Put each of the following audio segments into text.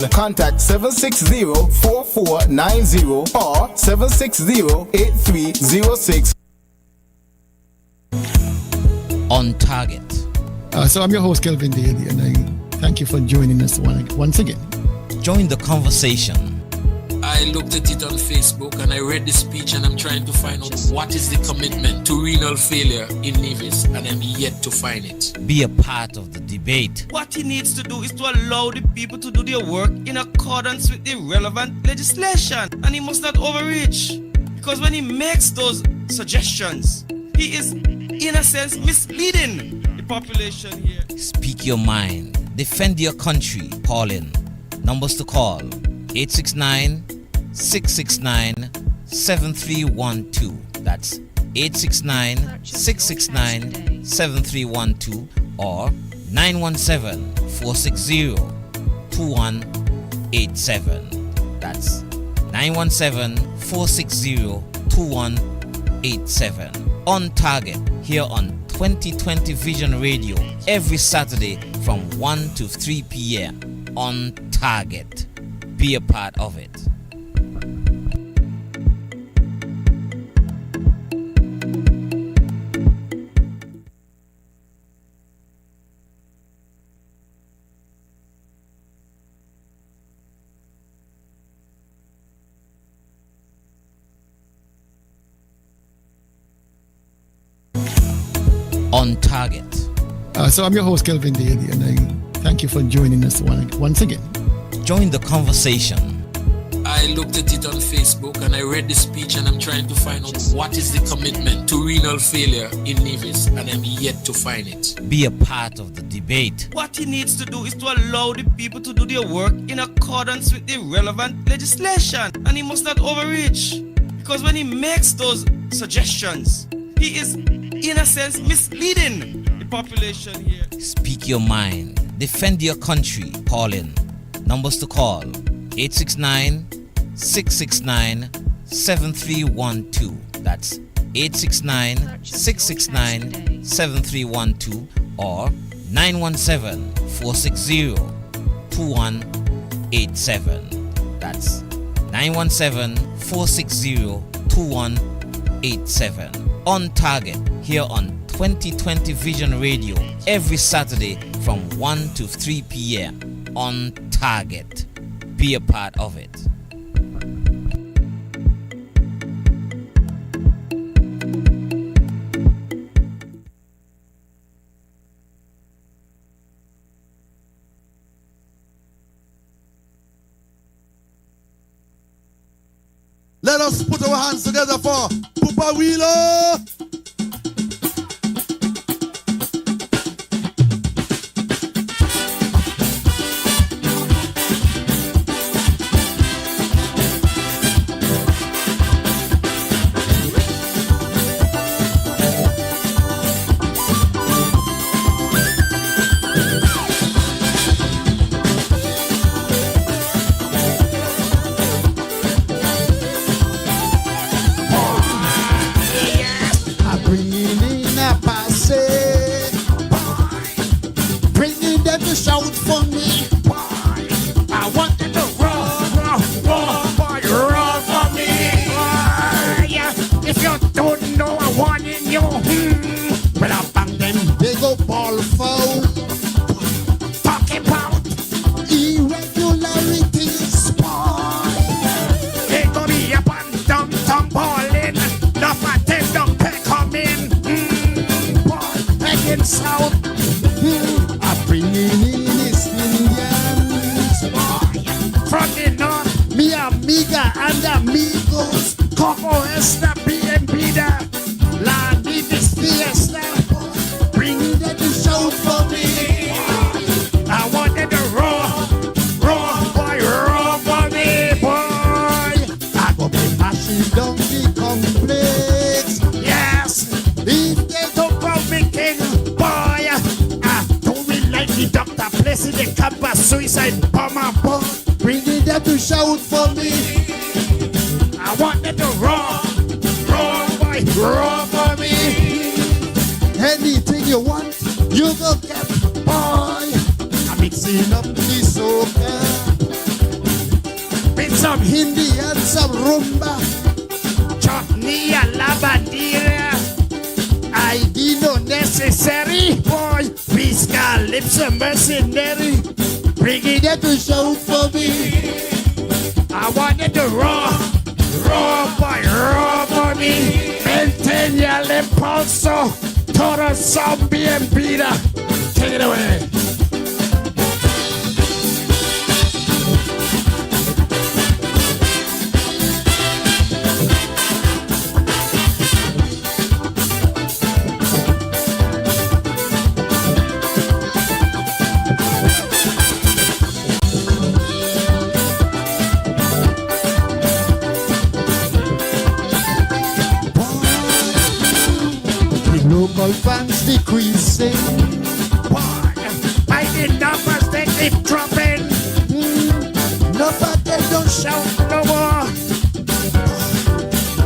Contact 760-4490 or 760-8306. On target. So I'm your host, Kelvin Daly, and I thank you for joining us once again. Join the conversation. I looked at it on Facebook and I read the speech, and I'm trying to find out what is the commitment to renal failure in Nevis, and I'm yet to find it. Be a part of the debate. What he needs to do is to allow the people to do their work in accordance with the relevant legislation, and he must not overreach, because when he makes those suggestions, he is in a sense misleading the population here. Speak your mind. Defend your country. Call in. Numbers to call: 869-669-7312. That's 869-669-7312 or 917-460-2187. That's 917-460-2187. On target here on 2020 Vision Radio every Saturday from 1 to 3 p.m. On target. Be a part of it. On target. So I'm your host, Kelvin Daly, and I thank you for joining us once again. Join the conversation. I looked at it on Facebook and I read the speech, and I'm trying to find out what is the commitment to renal failure in Nevis, and I'm yet to find it. Be a part of the debate. What he needs to do is to allow the people to do their work in accordance with the relevant legislation, and he must not overreach, because when he makes those suggestions, he is in a sense misleading the population here. Speak your mind. Defend your country. Call in. Numbers to call: 869-669-7312. That's 869-669-7312 or 917-460-2187. That's 917-460-2187. On target here on 2020 Vision Radio every Saturday from 1 to 3 p.m. On target. Be a part of it. Let us put our hands together for Pupa Wheeler. Suicide bomber bomb, bringing them to shout for me. I want them to roar, roar, boy, roar for me. Anything you want, you go get, boy. I'm mixing up the soca some Hindi and some rumba. Chutney and lavandera. ID no necessary. Boy, we got lips a mercenary. Bring it there to shout for me. I wanted to raw boy, raw for me. Maintain your impulso. Total zombie and beater. Take it away. Local fans decreasing. By the numbers they keep dropping. Nobody don't shout no more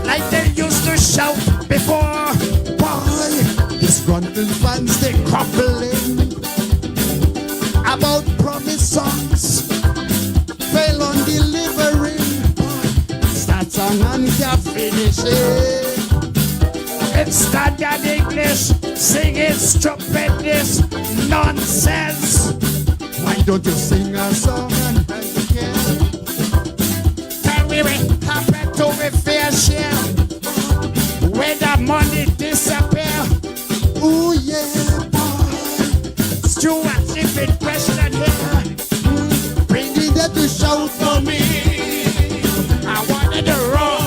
like they used to shout before. Boy, disgruntled fans they crumbling about promised songs. Fail on delivering. Start song and can't finish it. It's standard English, singing stupidness, nonsense. Why don't you sing a song and again? Tell me what happened to me fair share when the money disappear. Ooh yeah, boy. Stuart, if it question here, bring it there to shout for me. I wanted to roll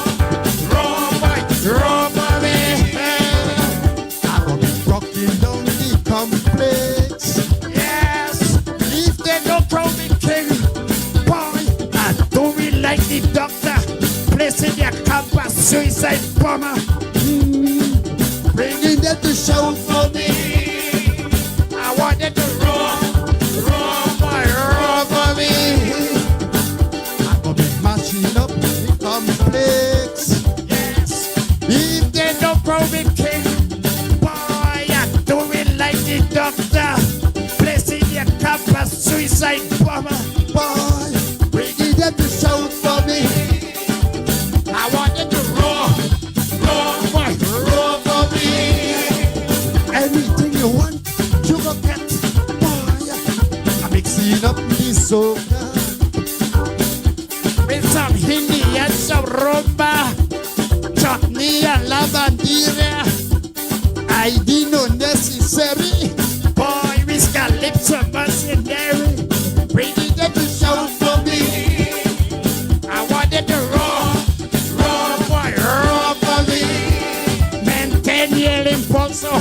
for me. Complex. Yes, if they go from the king, boy, I don't really like the doctor. Placing their campus suicide bomber. Bringing them to shout for me. I wanted to roar for me. I'm gonna be mashing up the complex. Yes, if they go from the king. The doctor placing your campus suicide bomber. Boy, bring it up to shout for me. I wanted to roar for me. Anything you want, you go get. Boy, I'm mixing up the soca with some Hindi and some rumba, chutney and lavandera. ID no necessary. Boy, we got lips of mercenary. Bring it up to shout for me. I wanted to roar for me. Maintain your impulso.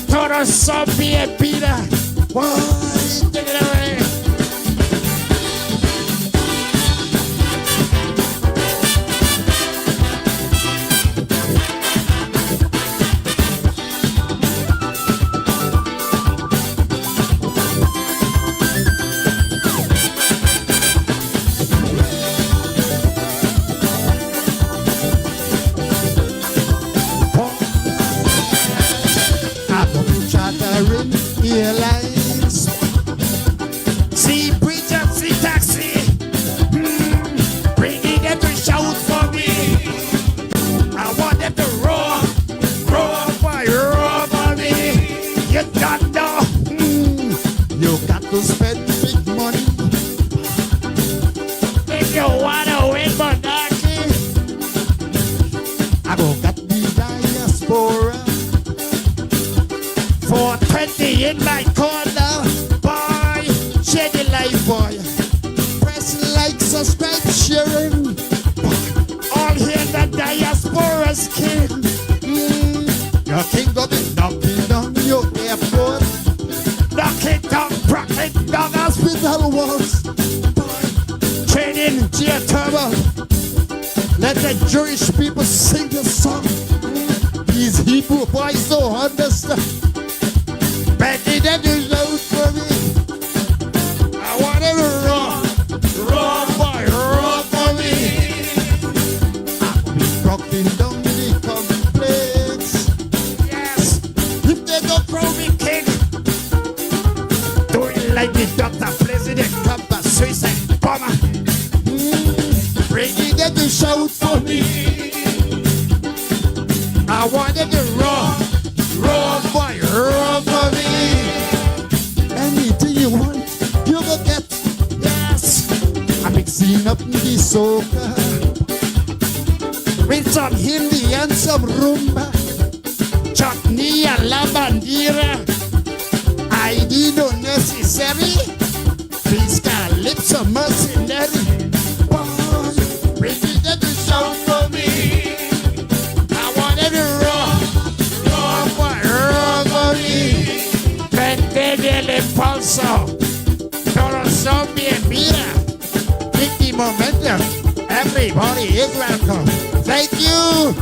Total zombie and beater. Boy, take it away. Airlines. See bridge and see taxi. Bring it there to shout for me. I want them to roar for me. You don't know. You got to spend big money if you wanna win monarchy. I go got the diaspora. 420 in my corner, boy. Share the life, boy. Press like, subscribe, sharing. All here the diaspora's king. Your king go be knocking down your airport, knocking down hospital walls. Boy, training geothermal. Let the Jewish people sing the song. These Hebrew boys don't understand. Becky, that is out for me. I want to roar for me. I'm rocking down the complex. Yes, if they don't throw me king, do it like the doctor, president, campus, suicide bomber. Bring you to shout for me. I want you to roar, roar boy, roar for me. Anything you want, you go get. Yes, I'm mixing up the soca with some Hindi and some rumba, chutney and la bandera. I did not necessary. Please calypso mercenary. Boy, ready to shout for me. I wanted to roar for me. Vente del impulso. Corazón bien mira. Take the momentum. Everybody is welcome. Thank you.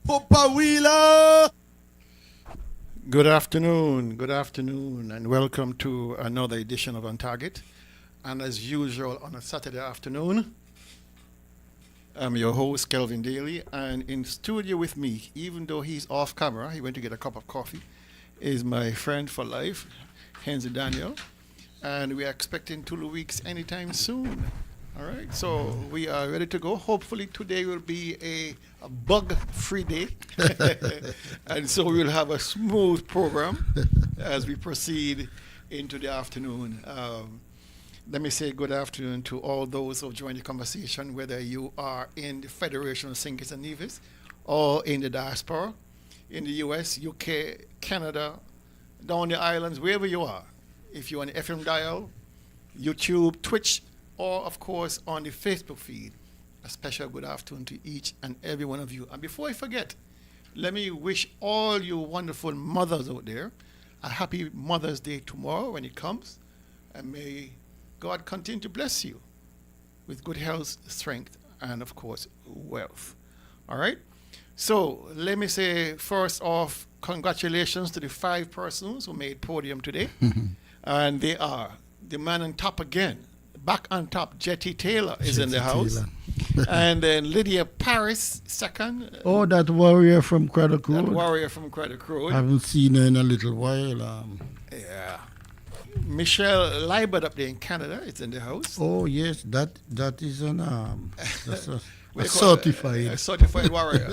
Papa Wheeler. Good afternoon, and welcome to another edition of On Target. And as usual, on a Saturday afternoon, I'm your host, Kelvin Daly, and in studio with me, even though he's off camera, he went to get a cup of coffee, is my friend for life, Henry Daniel, and we are expecting 2 weeks anytime soon. All right, so we are ready to go. Hopefully today will be a bug-free day, and so we'll have a smooth program as we proceed into the afternoon. Let me say good afternoon to all those who have joined the conversation, whether you are in the Federation of St. Kitts and Nevis or in the diaspora, in the US, UK, Canada, down the islands, wherever you are. If you're on the FM dial, YouTube, Twitch, or of course on the Facebook feed, a special good afternoon to each and every one of you. And before I forget, let me wish all you wonderful mothers out there a happy Mother's Day tomorrow when it comes, and may God continue to bless you with good health, strength, and of course, wealth. All right? So let me say first off, congratulations to the 5 persons who made podium today. And they are the man on top again, back on top, Jetty Taylor is in the house. And then Lydia Paris, second. Oh, that warrior from Craddock Road. That warrior from Craddock Road. I haven't seen her in a little while. Yeah. Michelle Liebert up there in Canada is in the house. Oh, yes, that is an that's a certified warrior.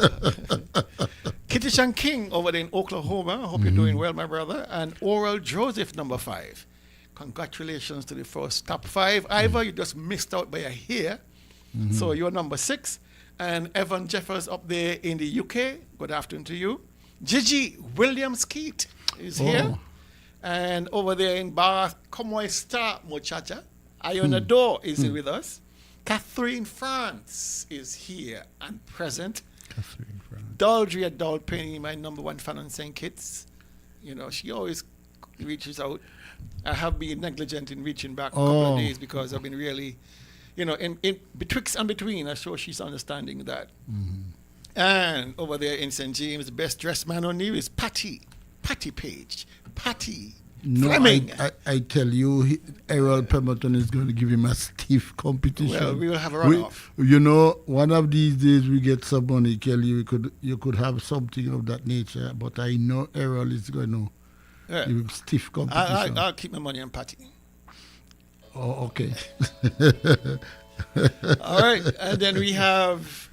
Kittishan King over there in Oklahoma. I hope you're doing well, my brother. And Oral Joseph, number 5. Congratulations to the first top 5. Ivor, you just missed out by a hair. So you're number 6. And Evan Jeffers up there in the UK. Good afternoon to you. Gigi Williams Keat is here. And over there in Bath, como está, muchacha? Iona Door is with us. Catherine France is here and present. Catherine France. Daldria Dalpenny, my number 1 fan on St. Kitts. You know, she always reaches out. I have been negligent in reaching back a couple of days because I've been really, you know, in betwixt and between. I'm sure she's understanding that. And over there in St. James, the best dressed man on you is Patty Page. Patty Fleming. I tell you, Errol Pemberton is going to give him a stiff competition. Well, we will have a runoff. You know, one of these days we get somebody, Kelly, you could have something of that nature, but I know Errol is going to give him stiff competition. I'll keep my money on Patty. Oh, okay. All right, and then we have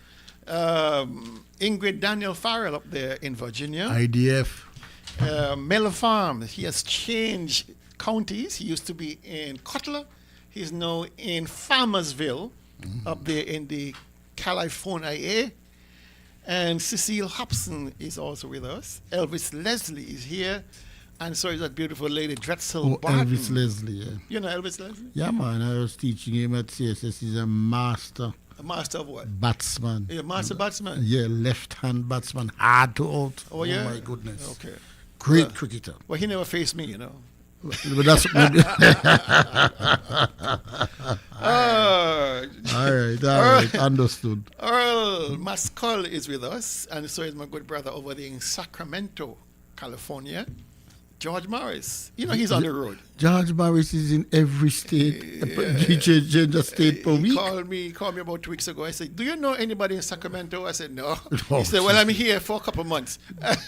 Ingrid Daniel Farrell up there in Virginia. IDF. Miller Farm, he has changed counties. He used to be in Cutler. He's now in Farmersville, up there in the California. And Cecile Hobson is also with us. Elvis Leslie is here. And so is that beautiful lady, Drexel Barton. Elvis Leslie, yeah. You know Elvis Leslie? Yeah, man. I was teaching him at CSS. He's a master. A master of what? Batsman. Yeah, master batsman? Yeah, left-hand batsman. Hard to out. Oh, yeah? Oh, my goodness. Okay. Great cricketer. Well, he never faced me, you know. But that's All right, understood. Earl Mascol is with us, and so is my good brother over there in Sacramento, California, George Morris. You know, he's on the road. George Morris is in every state. He change a state per week. He called me about 2 weeks ago. I said, do you know anybody in Sacramento? I said, no. Oh, He said, well, I'm here for a couple of months.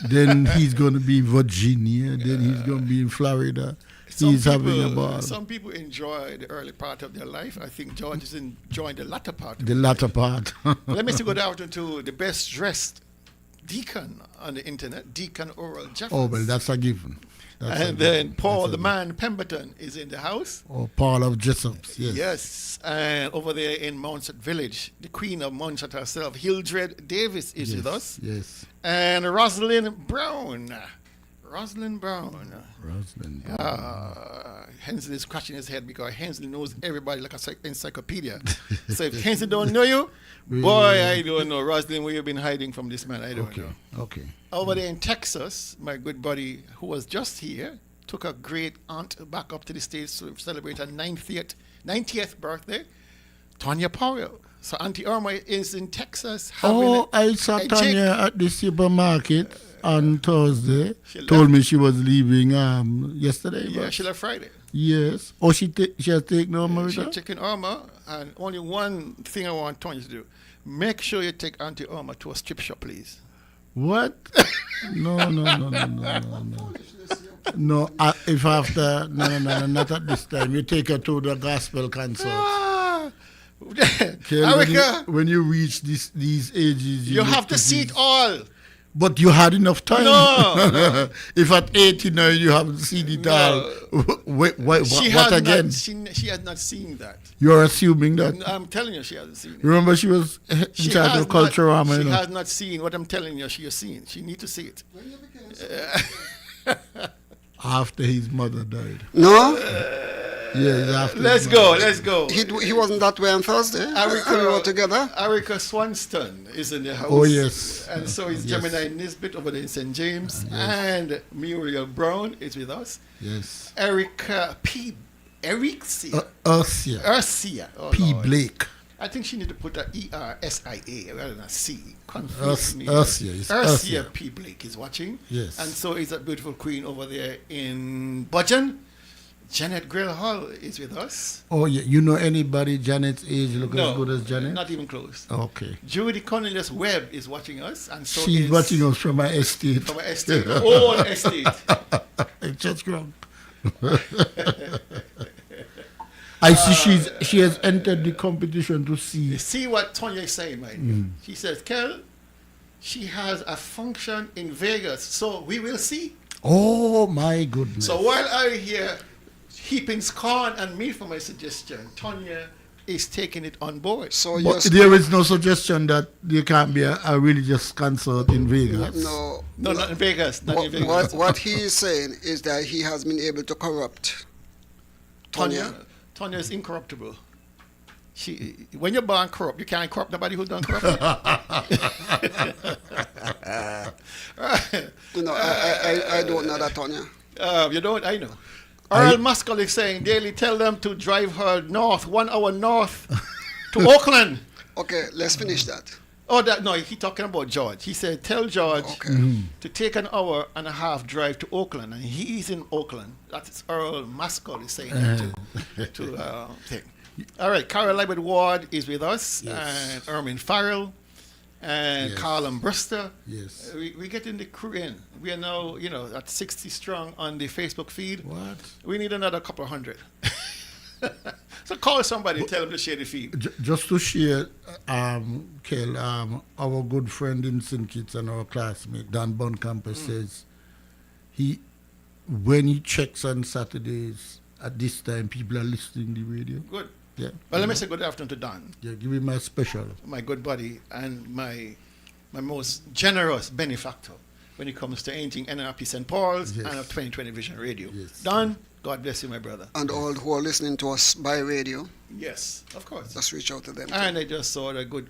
Then he's going to be in Virginia. Then he's going to be in Florida. He's having a ball. Some people enjoy the early part of their life. I think George is enjoying the latter part. The latter part. Let me say good afternoon to the best dressed deacon on the internet, Deacon Oral Jeffers. Oh, well, that's a given. And then Paul the man Pemberton is in the house. Oh, Paul of Jessops, yes. Yes, and over there in Montserrat Village, the Queen of Montserrat herself, Hildred Davis, is with us. Yes. And Rosalind Brown. Rosalind Brown. Hensley is scratching his head because Hensley knows everybody like an encyclopedia. So if Hensley don't know you, boy, I don't know. Rosalind, where you been hiding from this man? I don't know. Okay. Over there in Texas, my good buddy who was just here took a great aunt back up to the States to celebrate her 90th birthday, Tonya Powell. So Auntie Irma is in Texas. I saw Tonya at the supermarket on Thursday. Told me she was leaving yesterday. Yeah, she left Friday. Yes. Oh, she has taken Irma with her? She's taking Irma, and only one thing I want Tonya to do. Make sure you take Auntie Irma to a strip shop, please. What? No. No, if after, no, not at this time. You take her to the gospel concert. Erica, when you reach these ages, you have to see it all. But you had enough time. No. If at 89 you haven't seen it all, what again? She has not seen that. You're assuming that? I'm telling you, she hasn't seen it. Remember, she was in charge of culture. She has not seen what I'm telling you. She has seen. She needs to see it. After his mother died. No? Yeah, let's go. He wasn't that way on Thursday. We were together. Erica Swanston is in the house. Oh, yes. And so is Gemini Nisbet over there in St. James. Yes. And Muriel Brown is with us. Yes. Erica P. Ericsia. Ursia. Oh, P. Lord. Blake. I think she need to put a E-R-S-I-A rather than a C. Ursia P. Blake is watching. Yes. And so is that beautiful queen over there in Budgeon. Janet Grill Hall is with us. Oh, yeah. You know anybody Janet's age look as good as Janet? Not even close. Okay. Judy Cornelius Webb is watching us. And so she's watching us from my estate. From my estate. Own estate. In Church Ground. I see she has entered the competition to see. You see what Tonya is saying, man. She says, Kel, she has a function in Vegas, so we will see. Oh, my goodness. So while I hear heaping scorn and me for my suggestion, Tonya is taking it on board. So but there is no suggestion that there can't be a religious concert in Vegas. No, not in Vegas. Not in Vegas. What he is saying is that he has been able to corrupt Tonya. Tonya is incorruptible. When you're born corrupt, you can't corrupt nobody who's done corrupt. No, I don't know that, Tonya. You don't? I know. Earl Muscle is saying, Daily, tell them to drive her north, 1 hour north to Oakland. Okay, let's finish that. Oh, no, he's talking about George. He said, tell George to take an hour and a half drive to Oakland. And he's in Oakland. That's Earl Muscle is saying that to thing. All right, Carol Libert Ward is with us, and Ermin Farrell, and Carlin Brister. Yes. We getting the crew in. We are now, at 60 strong on the Facebook feed. What? We need another couple hundred. So call somebody and tell them to share the feed. Just to share, Kel, our good friend in St. Kitts and our classmate, Dan Boncamper, says when he checks on Saturdays, at this time, people are listening to the radio. Good. Yeah. Well, let me say good afternoon to Don. Yeah, give him my special. My good buddy and my most generous benefactor when it comes to anything NRP St. Paul's and of 2020 Vision Radio. Yes. Don, God bless you, my brother. And all who are listening to us by radio. Yes, of course. Just reach out to them. And I just saw a good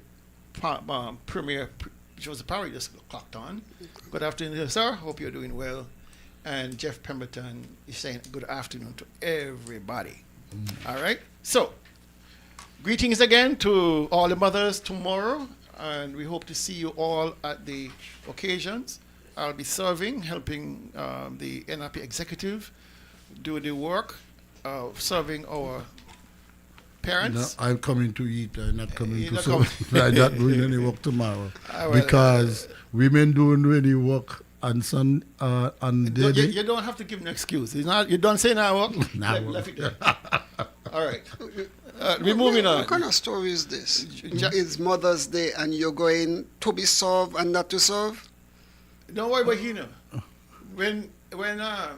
premiere, which was a party just clocked on. Good afternoon, sir. Hope you're doing well. And Jeff Pemberton is saying good afternoon to everybody. All right? So, Greetings again to all the mothers tomorrow, and we hope to see you all at the occasions. I'll be serving, helping the NRP executive do the work of serving our parents. No, I'm coming to eat. I'm not coming You're to not serve. I'm not doing any work tomorrow Well, because women don't do any work on you, day. you don't have to give an excuse. It's not, you don't say now work. Nah, Left it there. All right. We're moving on. What kind of story is this? Ja- It's Mother's Day and you're going to be served and not to serve? Don't worry about he now. When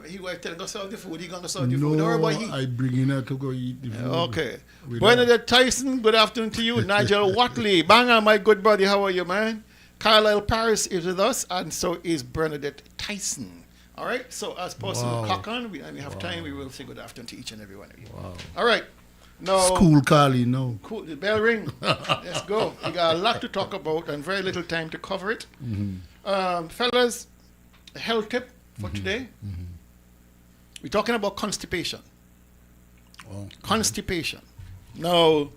he was telling us serve the food, he gonna serve the food. Don't worry No, about he. I bring her to go eat the food. Okay. We Bernadette Tyson, good afternoon to you. Nigel Watley, Banga, my good buddy, how are you, man? Carlisle Paris is with us, and so is Bernadette Tyson. All right, so as person Wow. clock on, we have time, we will say good afternoon to each and every one of you. All right. Now, School calling now. cool, the bell ring. Let's go. We got a lot to talk about and very little time to cover it. Fellas, a health tip for today. We're talking about constipation. Oh. Constipation. Now,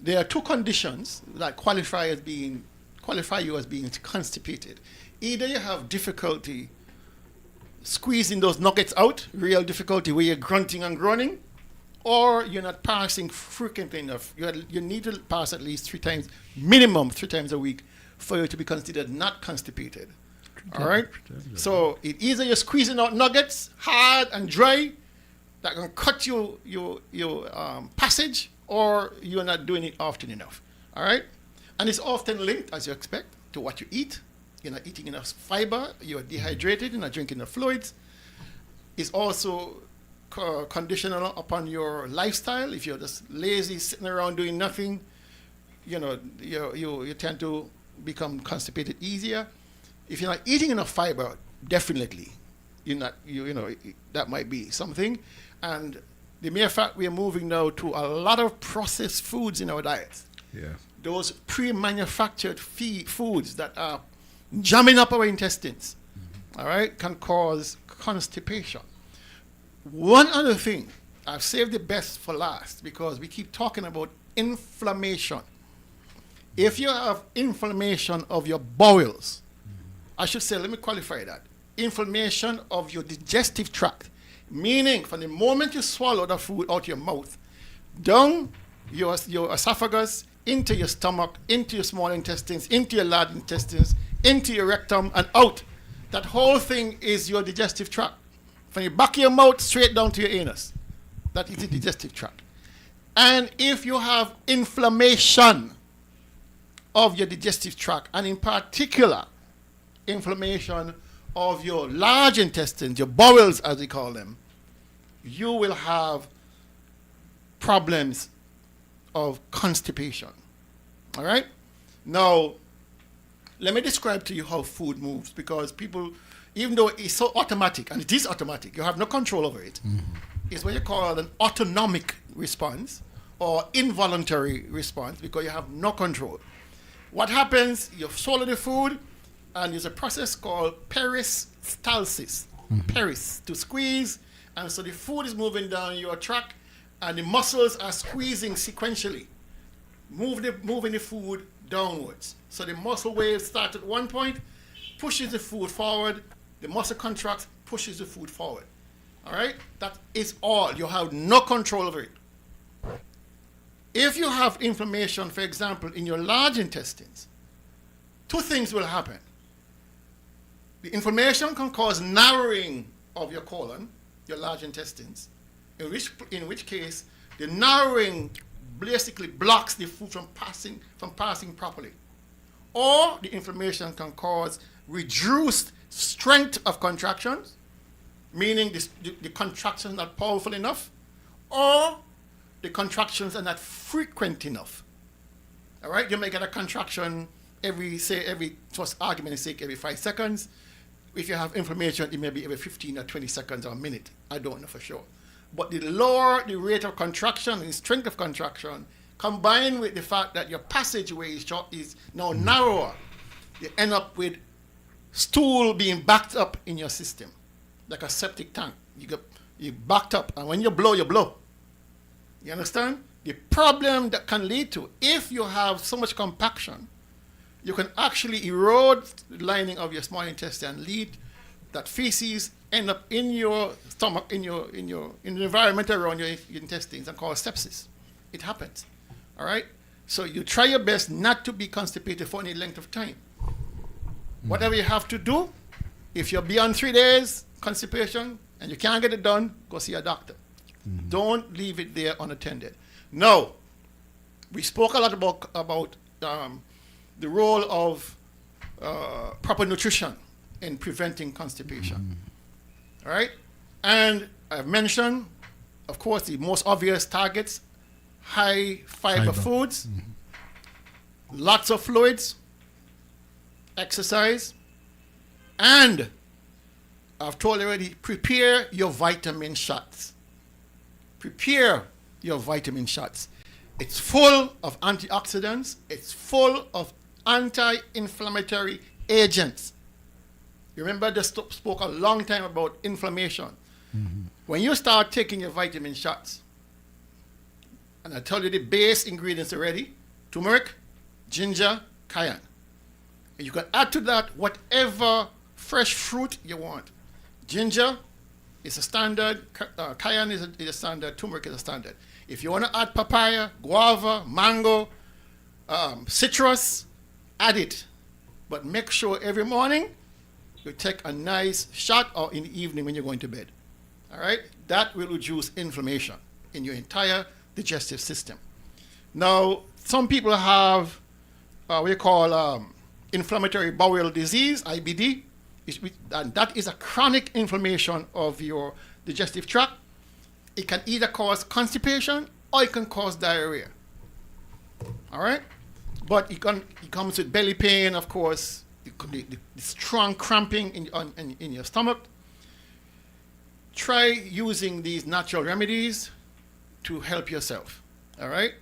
there are two conditions that qualify you as being constipated. Either you have difficulty squeezing those nuggets out, real difficulty where you're grunting and groaning, or you're not passing frequently enough. You need to pass at least minimum three times a week for you to be considered not constipated. All right? So either you're squeezing out nuggets hard and dry that can cut your passage, or you're not doing it often enough. All right? And it's often linked, as you expect, to what you eat. You're not eating enough fiber, you're dehydrated, you're not drinking enough fluids. It's also conditional upon your lifestyle. If you're just lazy, sitting around doing nothing, you tend to become constipated easier. If you're not eating enough fiber, definitely, that might be something. And the mere fact we are moving now to a lot of processed foods in our diets. Yeah. Those pre-manufactured foods that are jamming up our intestines, all right, can cause constipation. One other thing, I've saved the best for last because we keep talking about inflammation. If you have inflammation of your bowels, I should say, let me qualify that. Inflammation of your digestive tract, meaning from the moment you swallow the food out your mouth, down your esophagus, into your stomach, into your small intestines, into your large intestines, into your rectum, and out. That whole thing is your digestive tract. From the back of your mouth straight down to your anus. That is the digestive tract. And if you have inflammation of your digestive tract, and in particular, inflammation of your large intestines, your bowels as we call them, you will have problems of constipation. All right? Now, let me describe to you how food moves, because people, even though it's so automatic, and it is automatic, you have no control over it, it's what you call an autonomic response or involuntary response, because you have no control. What happens, you swallow the food, and there's a process called peristalsis. Peris, to squeeze, and so the food is moving down your tract, and the muscles are squeezing sequentially, moving the food downwards. So the muscle wave starts at one point, pushes the food forward, the muscle contracts, pushes the food forward. All right? That is all. You have no control over it. If you have inflammation, for example, in your large intestines, two things will happen. The inflammation can cause narrowing of your colon, your large intestines, in which case the narrowing basically blocks the food from passing properly. Or the inflammation can cause reduced strength of contractions, meaning the contractions are not powerful enough, or the contractions are not frequent enough. All right, you may get a contraction just argument's sake, every 5 seconds. If you have inflammation, it may be every 15 or 20 seconds or a minute. I don't know for sure. But the lower the rate of contraction and the strength of contraction, combined with the fact that your passageway is now narrower, you end up with stool being backed up in your system, like a septic tank. You backed up, and when you blow, you blow. You understand? The problem that can lead to, if you have so much compaction, you can actually erode the lining of your small intestine and lead that feces end up in your stomach, in the environment around your intestines and cause sepsis. It happens. All right? So you try your best not to be constipated for any length of time. Whatever you have to do, if you're beyond 3 days constipation and you can't get it done, go see a doctor. Don't leave it there unattended. Now, we spoke a lot about the role of proper nutrition in preventing constipation. All right? And I've mentioned, of course, the most obvious targets: high fiber foods, lots of fluids, exercise, and I've told you already, prepare your vitamin shots. Prepare your vitamin shots. It's full of antioxidants. It's full of anti-inflammatory agents. You remember I just spoke a long time about inflammation. When you start taking your vitamin shots, and I tell you the base ingredients already: turmeric, ginger, cayenne. And you can add to that whatever fresh fruit you want. Ginger is a standard, cayenne is a standard, turmeric is a standard. If you want to add papaya, guava, mango, citrus, add it. But make sure every morning you take a nice shot, or in the evening when you're going to bed. All right? That will reduce inflammation in your entire digestive system. Now, some people have what we call inflammatory bowel disease, IBD, and that is a chronic inflammation of your digestive tract. It can either cause constipation or it can cause diarrhea. All right? But it comes with belly pain, of course, the strong cramping in your stomach. Try using these natural remedies to help yourself. All right?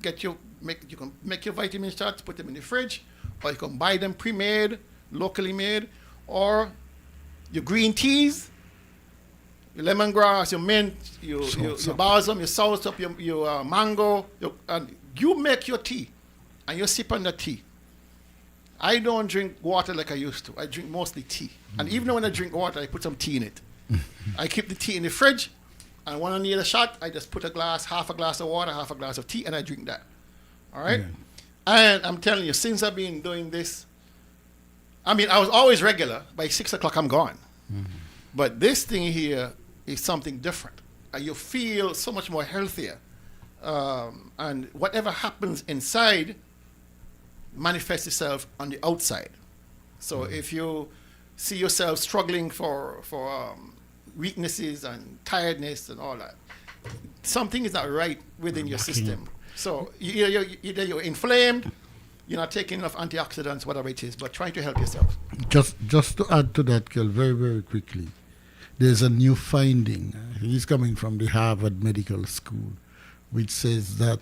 You can make your vitamin shots, put them in the fridge, or you can buy them pre-made, locally made, or your green teas, your lemongrass, your mint, your balsam, your soursop, your mango, and you make your tea, and you sip on the tea. I don't drink water like I used to. I drink mostly tea. And even when I drink water, I put some tea in it. I keep the tea in the fridge, and when I need a shot, I just put half a glass of water, half a glass of tea, and I drink that. All right? And I'm telling you, since I've been doing this, I mean, I was always regular. By 6 o'clock, I'm gone. But this thing here is something different. You feel so much more healthier. And whatever happens inside manifests itself on the outside. So if you see yourself struggling for weaknesses and tiredness and all that, something is not right within your system. So either you're inflamed, you're not taking enough antioxidants, whatever it is, but try to help yourself. Just to add to that, Kel, very, very quickly, there's a new finding. It's coming from the Harvard Medical School, which says that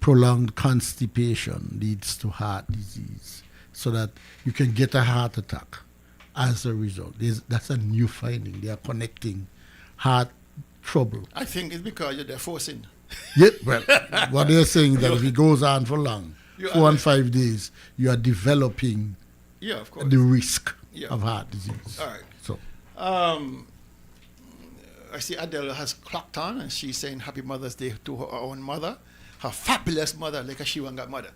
prolonged constipation leads to heart disease, so that you can get a heart attack as a result. That's a new finding. They are connecting heart trouble. I think it's because they're forcing. Yeah, well, what they're saying is that if it goes on for long, 4 and 5 days, you are developing of course, the risk of heart disease. All right. So, I see Adele has clocked on, and she's saying Happy Mother's Day to her own mother, her fabulous mother, like a Shiwanga mother.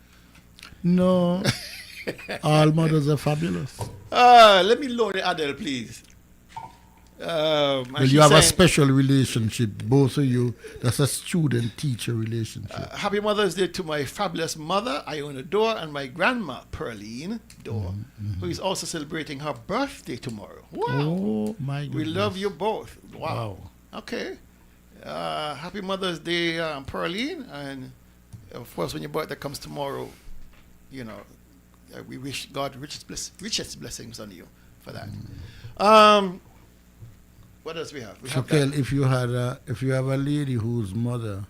No, all mothers are fabulous. Let me loan Adele, please. Well, you have a special relationship, both of you. That's a student-teacher relationship. Happy Mother's Day to my fabulous mother, Iona Dorr, and my grandma, Pearline Dorr, who is also celebrating her birthday tomorrow. Wow. Oh, my goodness. We love you both. Wow. Okay. Happy Mother's Day, Pearline. And, of course, when your birthday comes tomorrow, you know, we wish God richest blessings on you for that. What else we have? So, Kel, if you have a lady whose mother,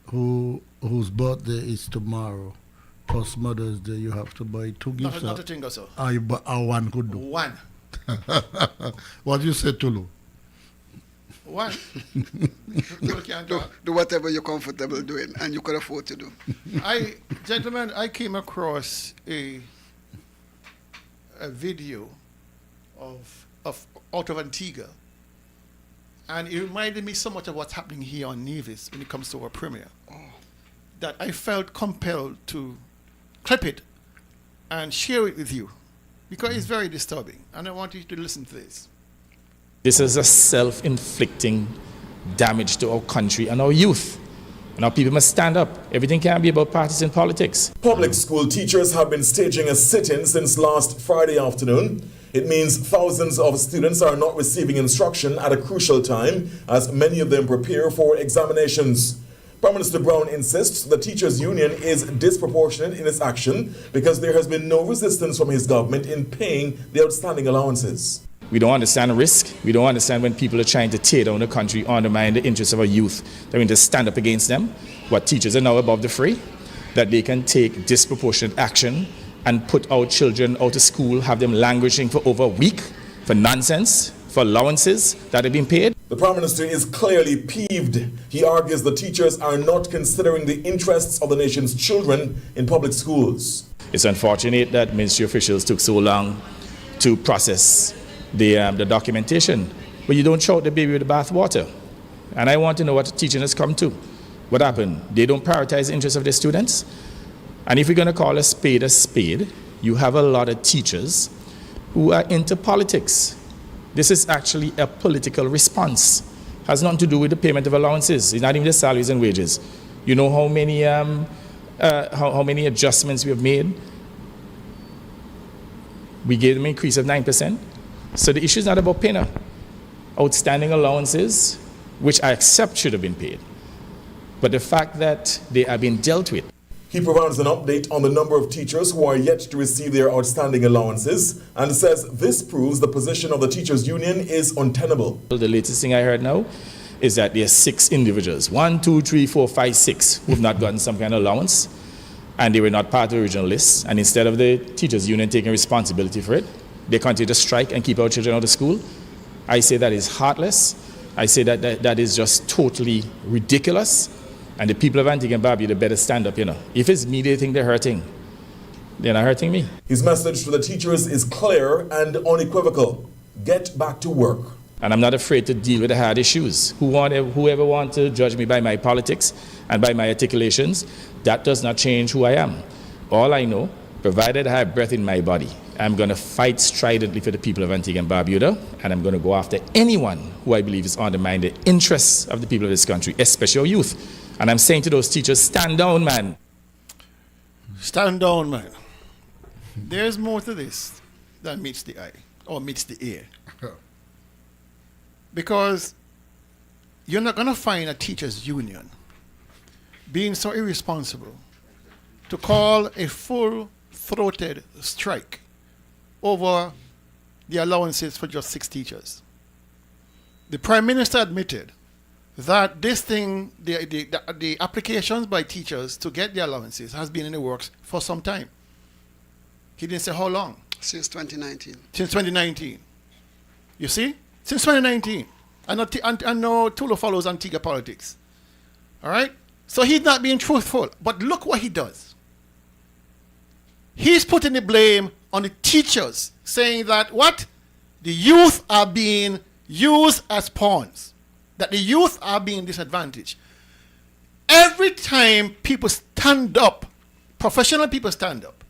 whose birthday is tomorrow, plus Mother's Day, you have to buy 2 gifts. Not a thing or so. Or one could do. One. What you say, Tulu? What? People can't talk. Do whatever you're comfortable doing and you could afford to do. Gentlemen, I came across a video of out of Antigua, and it reminded me so much of what's happening here on Nevis when it comes to our premier, that I felt compelled to clip it and share it with you because it's very disturbing, and I want you to listen to this. This is a self-inflicting damage to our country and our youth. And our people must stand up. Everything can't be about partisan politics. Public school teachers have been staging a sit-in since last Friday afternoon. It means thousands of students are not receiving instruction at a crucial time as many of them prepare for examinations. Prime Minister Brown insists the teachers' union is disproportionate in its action because there has been no resistance from his government in paying the outstanding allowances. We don't understand risk. We don't understand when people are trying to tear down the country, undermine the interests of our youth. They're going to stand up against them. What teachers are now above the fray, that they can take disproportionate action and put our children out of school, have them languishing for over a week for nonsense, for allowances that have been paid. The Prime Minister is clearly peeved. He argues the teachers are not considering the interests of the nation's children in public schools. It's unfortunate that ministry officials took so long to process the documentation, but you don't throw out the baby with the bathwater. And I want to know what the teaching has come to. What happened? They don't prioritize the interests of their students. And if we're going to call a spade, you have a lot of teachers who are into politics. This is actually a political response. It has nothing to do with the payment of allowances. It's not even the salaries and wages. You know how many adjustments we have made? We gave them an increase of 9%. So the issue is not about paying outstanding allowances, which I accept should have been paid, but the fact that they are being dealt with. He provides an update on the number of teachers who are yet to receive their outstanding allowances and says this proves the position of the teachers' union is untenable. The latest thing I heard now is that there are 6 individuals, 1, 2, 3, 4, 5, 6, who have not gotten some kind of allowance, and they were not part of the original list. And instead of the teachers' union taking responsibility for it, they continue to strike and keep our children out of school. I say that is heartless. I say that is just totally ridiculous. And the people of Antigua and Barbuda better stand up, If it's me they think they're hurting, they're not hurting me. His message to the teachers is clear and unequivocal. Get back to work. And I'm not afraid to deal with the hard issues. Whoever wants to judge me by my politics and by my articulations, that does not change who I am. All I know, provided I have breath in my body, I'm going to fight stridently for the people of Antigua and Barbuda, and I'm going to go after anyone who I believe is undermining the interests of the people of this country, especially our youth. And I'm saying to those teachers, stand down, man. Stand down, man. There's more to this than meets the eye or meets the ear. Because you're not going to find a teachers' union being so irresponsible to call a full-throated strike over the allowances for just 6 teachers. The Prime Minister admitted that this thing, the applications by teachers to get the allowances has been in the works for some time. He didn't say how long. Since 2019. Since 2019. You see? Since 2019. I know Tulu follows Antigua politics. All right? So he's not being truthful. But look what he does. He's putting the blame on the teachers, saying that what? The youth are being used as pawns. That the youth are being disadvantaged. Every time people stand up, professional people stand up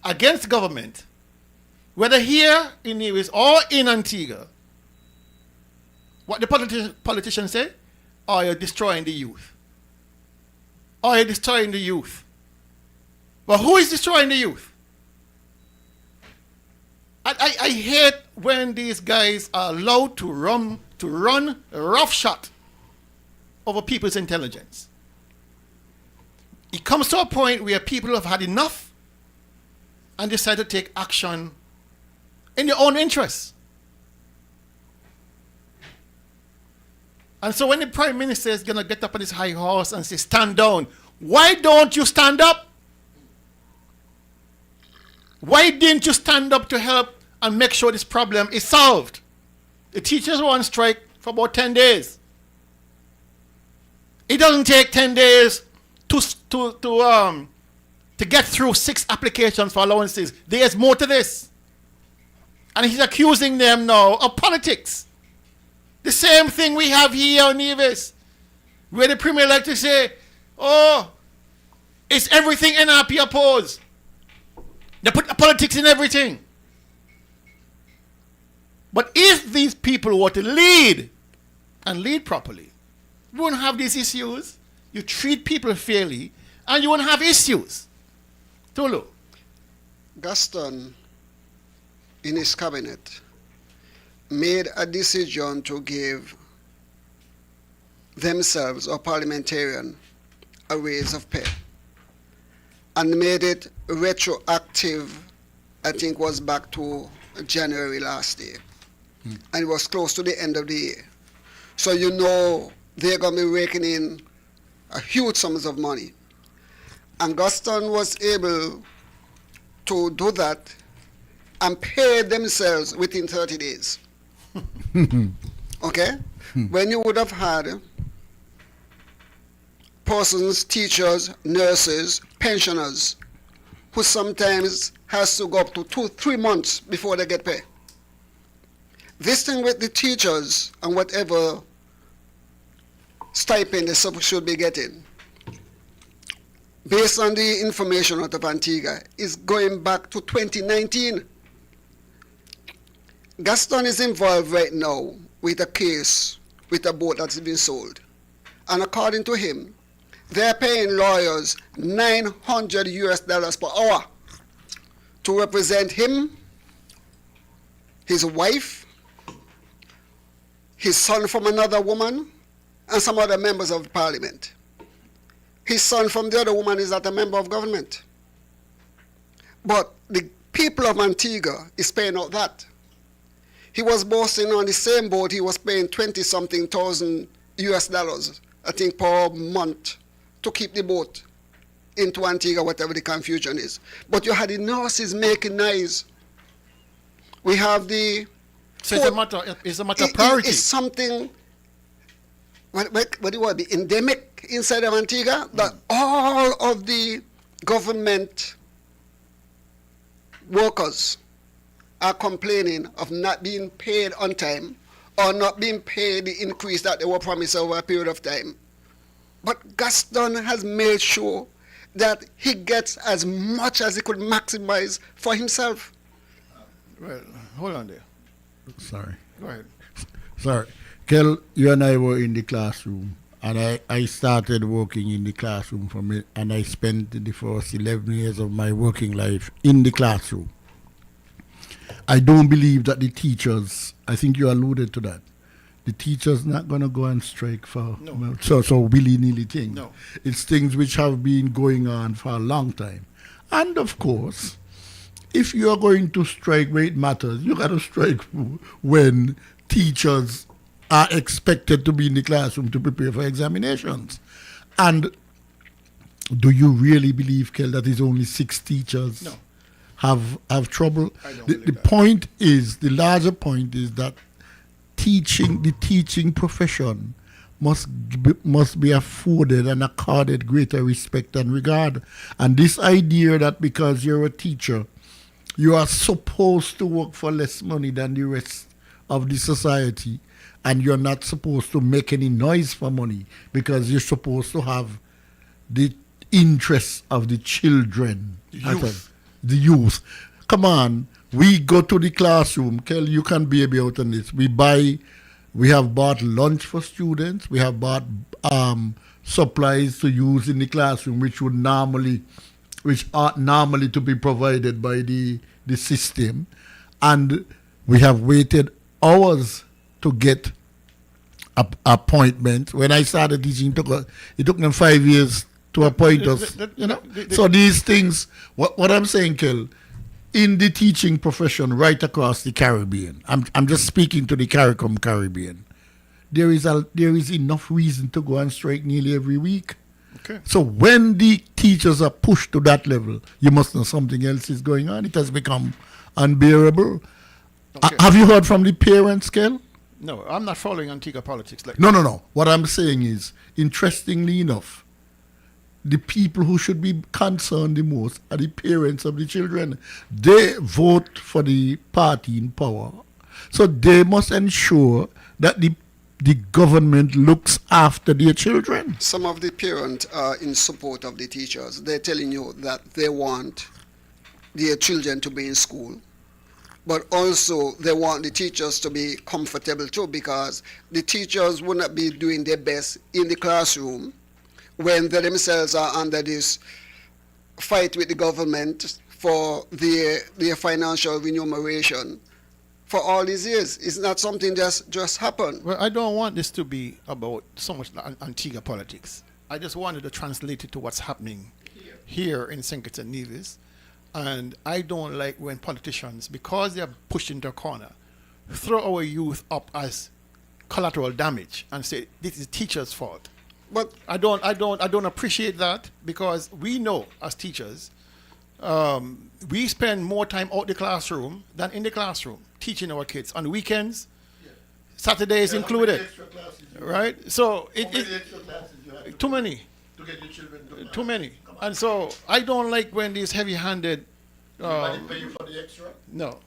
against government, whether here in Nevis or in Antigua, what the politicians say? Oh, you're destroying the youth. Oh, you're destroying the youth. But who is destroying the youth? I hate when these guys are allowed to run roughshod over people's intelligence. It comes to a point where people have had enough and decide to take action in their own interests. And so when the Prime Minister is going to get up on his high horse and say, stand down, why don't you stand up? Why didn't you stand up to help and make sure this problem is solved? The teachers were on strike for about 10 days. It doesn't take 10 days to get through 6 applications for allowances. There's more to this. And he's accusing them now of politics. The same thing we have here on Nevis, where the Premier like to say, oh, it's everything NRP oppose. They put the politics in everything. But if these people were to lead, and lead properly, you wouldn't have these issues. You treat people fairly, and you wouldn't have issues. Tulu. Gaston, in his cabinet, made a decision to give themselves or parliamentarian a raise of pay, and made it retroactive. I think was back to January last year, and it was close to the end of the year. So you know they're going to be raking in a huge sums of money. And Gaston was able to do that and pay themselves within 30 days. Okay? When you would have had persons, teachers, nurses, pensioners, who sometimes has to go up to 2-3 months before they get paid. This thing with the teachers and whatever stipend they should be getting, based on the information out of Antigua, is going back to 2019. Gaston is involved right now with a case with a boat that's been sold. And according to him, they're paying lawyers $900 per hour to represent him, his wife, his son from another woman, and some other members of parliament. His son from the other woman is not a member of government. But the people of Antigua is paying out that. He was boasting on the same boat, he was paying 20-something thousand $, I think, per month to keep the boat into Antigua, whatever the confusion is. But you had the nurses making noise. We have the... So it's a matter of priority. It's something, what do you want to be, endemic inside of Antigua, that all of the government workers are complaining of not being paid on time or not being paid the increase that they were promised over a period of time. But Gaston has made sure that he gets as much as he could maximize for himself. Well, hold on there. Sorry. Go ahead. Sorry. Kel, you and I were in the classroom, and I started working in the classroom from it, and I spent the first 11 years of my working life in the classroom. I don't believe that the teachers, I think you alluded to that, the teachers not going to go on strike for so willy-nilly things. No. It's things which have been going on for a long time. And of course, if you are going to strike where it matters, you got to strike when teachers are expected to be in the classroom to prepare for examinations. And do you really believe, Kel, that is only 6 teachers have trouble? The point is, the larger point is that the teaching profession must be afforded and accorded greater respect and regard. And this idea that because you're a teacher, you are supposed to work for less money than the rest of the society, and you're not supposed to make any noise for money because you're supposed to have the interests of the children, the youth. Come on, we go to the classroom. Kel, you can be about on this. We have bought lunch for students. We have bought supplies to use in the classroom, which ought normally to be provided by the system. And we have waited hours to get appointments. When I started teaching, it took them 5 years to appoint us. So these things, what I'm saying, Kel, in the teaching profession right across the Caribbean, I'm just speaking to the CARICOM Caribbean, there is enough reason to go on strike nearly every week. Okay. So when the teachers are pushed to that level, you must know something else is going on. It has become unbearable. Okay. Have you heard from the parents, Kel? No, I'm not following Antigua politics like No. What I'm saying is, interestingly enough, the people who should be concerned the most are the parents of the children. They vote for the party in power. So they must ensure that the government looks after their children. Some of the parents are in support of the teachers. They're telling you that they want their children to be in school, but also they want the teachers to be comfortable too, because the teachers would not be doing their best in the classroom when they themselves are under this fight with the government for their financial remuneration for all these years. It's not something just happened. Well, I don't want this to be about so much Antigua politics. I just wanted to translate it to what's happening here in St. Kitts and Nevis. And I don't like when politicians, because they're pushed into a corner, throw our youth up as collateral damage and say this is teachers' fault. But I don't appreciate that, because we know as teachers, we spend more time out the classroom than in the classroom teaching our kids on weekends, Saturdays included, right? So too many, too many, and so I don't like when these heavy-handed. Pay you for the extra? No,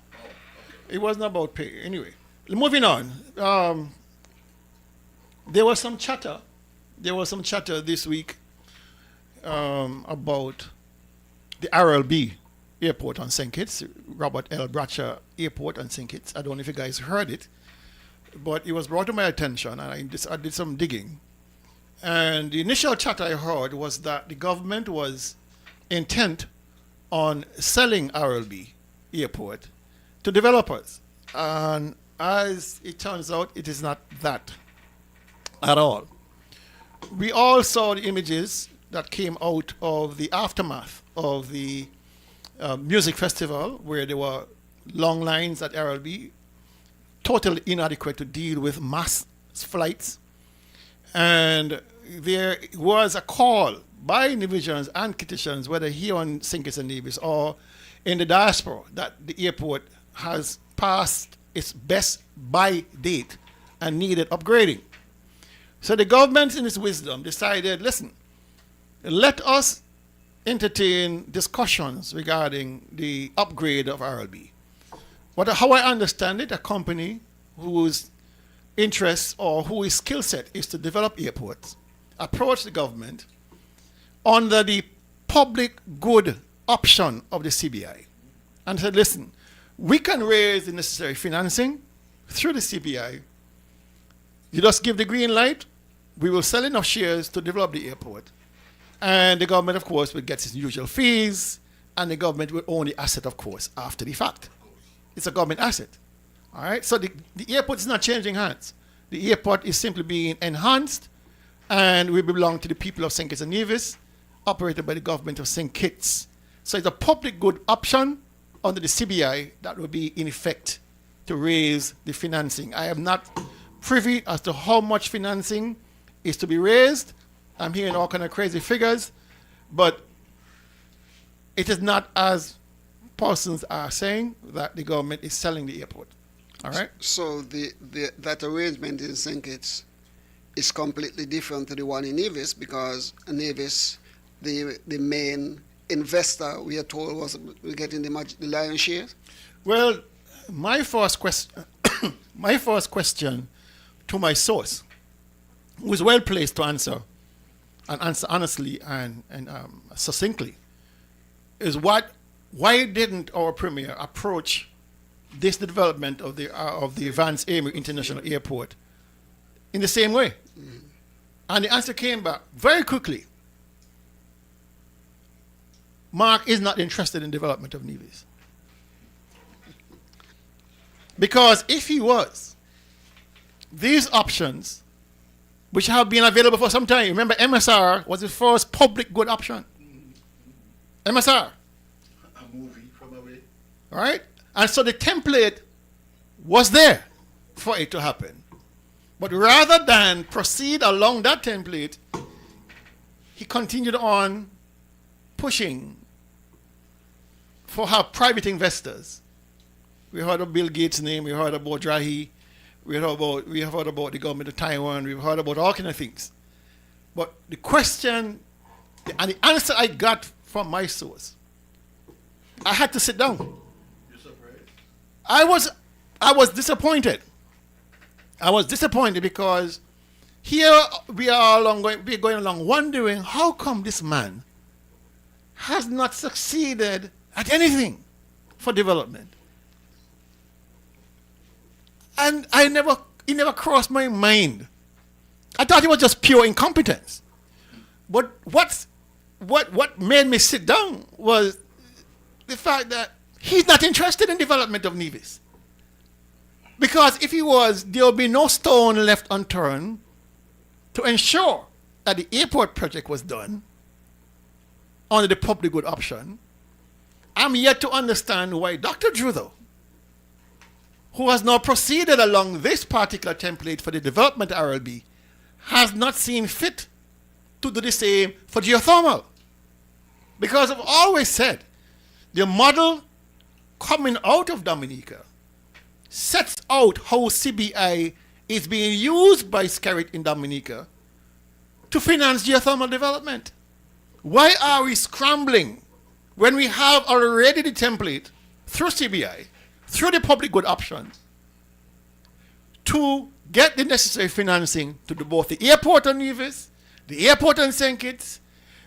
it wasn't about pay. Anyway, moving on. There was some chatter this week about the RLB airport on St. Kitts, Robert L. Bradshaw Airport on St. Kitts. I don't know if you guys heard it, but it was brought to my attention, and I did some digging. And the initial chatter I heard was that the government was intent on selling RLB Airport to developers. And as it turns out, it is not that at all. We all saw the images that came out of the aftermath of the music festival, where there were long lines at RLB, totally inadequate to deal with mass flights. And there was a call by Nevisians and Kittitians, whether here on St. Kitts and Nevis or in the diaspora, that the airport has passed its best buy date and needed upgrading. So the government, in its wisdom, decided, listen, let us entertain discussions regarding the upgrade of RLB. How I understand it, a company whose interest or whose skill set is to develop airports approached the government under the public good option of the CBI and said, listen, we can raise the necessary financing through the CBI. You just give the green light, we will sell enough shares to develop the airport. And the government, of course, will get its usual fees, and the government will own the asset, of course, after the fact. It's a government asset. All right? So the airport is not changing hands. The airport is simply being enhanced, and will belong to the people of St. Kitts and Nevis, operated by the government of St. Kitts. So it's a public good option under the CBI that will be in effect to raise the financing. I am not privy as to how much financing is to be raised. I'm hearing all kind of crazy figures, but it is not as persons are saying that the government is selling the airport. All right? So that arrangement in St. Kitts is completely different to the one in Nevis, because Nevis, the main investor, we are told, was getting the lion's share. Well, my first question to my source, who is well placed to answer, and answer honestly and succinctly, is why didn't our premier approach this development of the Vance Amory International Airport in the same way? Mm-hmm. And the answer came back very quickly. Mark is not interested in development of Nevis. Because if he was, these options, which have been available for some time, remember MSR was the first public good option. MSR. A movie from away. All right? And so the template was there for it to happen. But rather than proceed along that template, he continued on pushing for our private investors. We heard of Bill Gates' name, we heard about Drahi, we have heard about the government of Taiwan. We've heard about all kind of things. But the question and the answer I got from my source, I had to sit down. You're surprised? I was disappointed. I was disappointed because here we are we're going along wondering how come this man has not succeeded at anything for development. And it never crossed my mind. I thought it was just pure incompetence. But what made me sit down was the fact that he's not interested in development of Nevis. Because if he was, there would be no stone left unturned to ensure that the airport project was done under the public good option. I'm yet to understand why Dr. Drudo, who has now proceeded along this particular template for the development RLB, has not seen fit to do the same for geothermal. Because I've always said, the model coming out of Dominica sets out how CBI is being used by SCARIT in Dominica to finance geothermal development. Why are we scrambling when we have already the template through CBI, through the public good option, to get the necessary financing to do both the airport on Nevis, the airport on St. Kitts,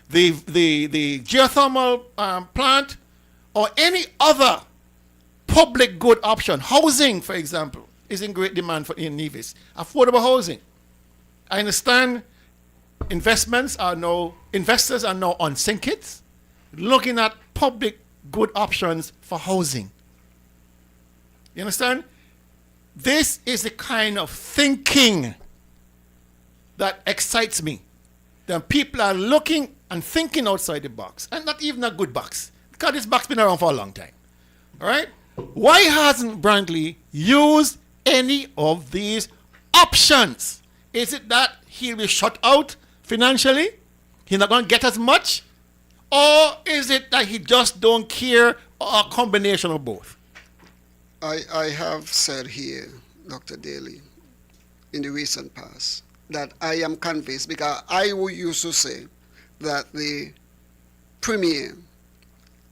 the geothermal plant, or any other public good option? Housing, for example, is in great demand in Nevis. Affordable housing. I understand investors are now on St. Kitts looking at public good options for housing. You understand? This is the kind of thinking that excites me. That people are looking and thinking outside the box, and not even a good box, because this box been around for a long time. All right? Why hasn't Brantley used any of these options? Is it that he'll be shut out financially? He's not going to get as much? Or is it that he just don't care, or a combination of both? I have said here, Dr. Daly, in the recent past, that I am convinced, because I used to say that the Premier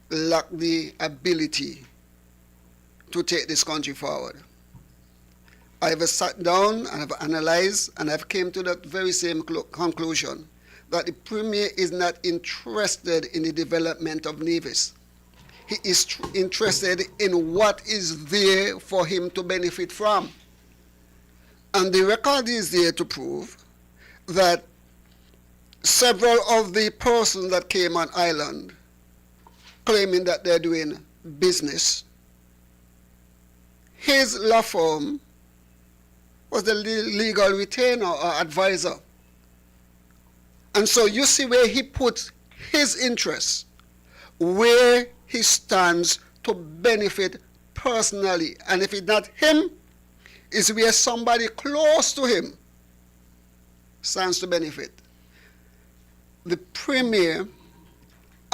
lacked the ability to take this country forward. I have sat down and have analyzed, and I've came to that very same conclusion, that the Premier is not interested in the development of Nevis. He is interested in what is there for him to benefit from. And the record is there to prove that several of the persons that came on island claiming that they're doing business, his law firm was the legal retainer or advisor. And so you see where he put his interests, where he stands to benefit personally. And if it's not him, it's where somebody close to him stands to benefit. The Premier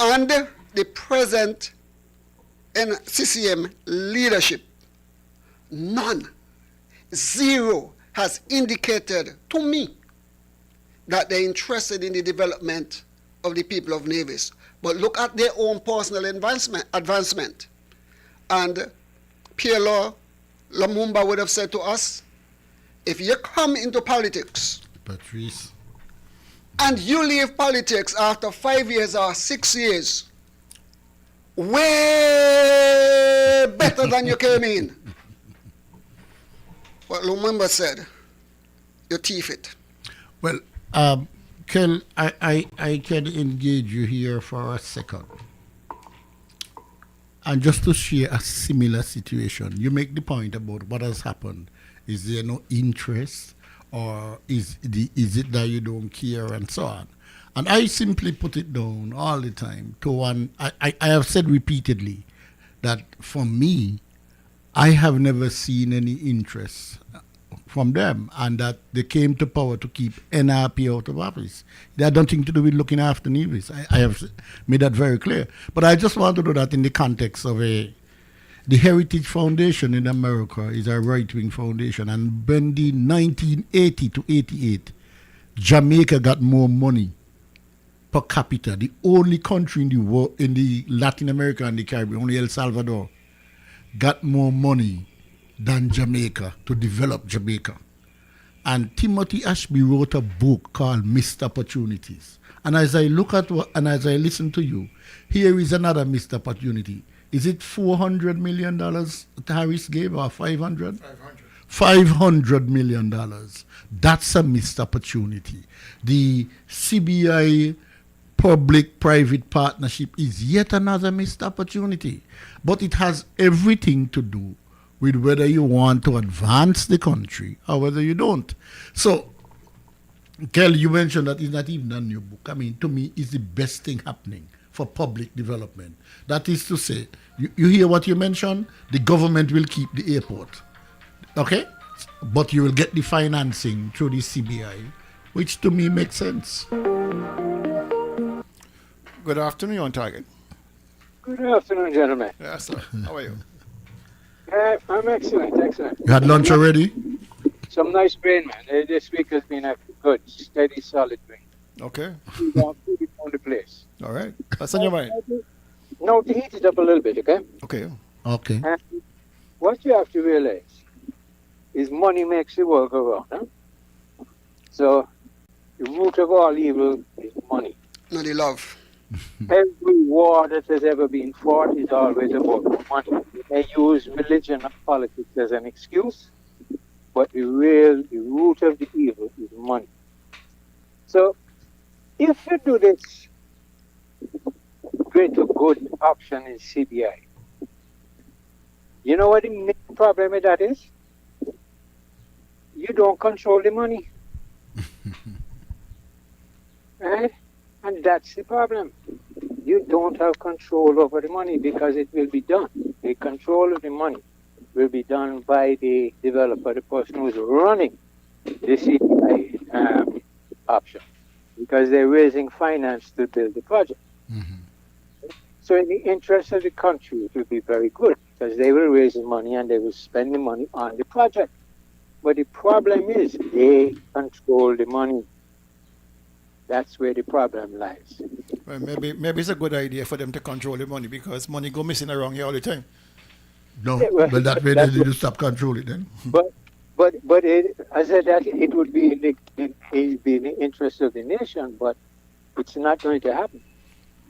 and the present CCM leadership, none, zero, has indicated to me that they're interested in the development of the people of Nevis. But look at their own personal advancement. And Pierre Lumumba would have said to us, if you come into politics, Patrice, and you leave politics after 5 years or 6 years, way better than you came in. What Lumumba said, you thief it. well, Kel, I can engage you here for a second. And just to share a similar situation, you make the point about what has happened. Is there no interest, or is it that you don't care, and so on? And I simply put it down all the time to one. I have said repeatedly that for me, I have never seen any interest from them, and that they came to power to keep NRP out of office. They had nothing to do with looking after Nevis. I have made that very clear. But I just want to do that in the context of a The Heritage Foundation in America is a right-wing foundation, and when the 1980 to 88, Jamaica got more money per capita. The only country in the world, in the Latin America and the Caribbean, only El Salvador, got more money than Jamaica to develop Jamaica. And Timothy Ashby wrote a book called Missed Opportunities. And as I look at and as I listen to you, here is another missed opportunity. Is it $400 million Harris gave, or 500? 500 $500 million. That's a missed opportunity. The CBI public-private partnership is yet another missed opportunity. But it has everything to do with whether you want to advance the country or whether you don't. So, Kel, you mentioned that it's not even a new book. I mean, to me, it's the best thing happening for public development. That is to say, you hear what you mentioned? The government will keep the airport, okay? But you will get the financing through the CBI, which to me makes sense. Good afternoon, you're on target. Good afternoon, gentlemen. Yes, sir. How are you? I'm excellent. You had lunch already? Some nice rain, man. This week has been a good, steady, solid rain. Okay. Pretty on the place. All right. What's on your mind? Now, to heat it up a little bit, okay? Okay. Okay. And what you have to realize is money makes the world go round. Huh? So, the root of all evil is money. No, the love. Every war that has ever been fought is always about money. They use religion and politics as an excuse, but the root of the evil is money. So, if you do this greater good option in CBI, you know what the main problem with that is? You don't control the money. Right? And that's the problem. You don't have control over the money because it will be done. The control of the money will be done by the developer, the person who's running the CBI option, because they're raising finance to build the project. Mm-hmm. So in the interest of the country, it will be very good because they will raise the money and they will spend the money on the project. But the problem is they control the money. That's where the problem lies. Well, maybe it's a good idea for them to control the money because money go missing around here all the time. No, well, that way they need to stop controlling then. But I said that it would be in the interest of the nation, but it's not going to happen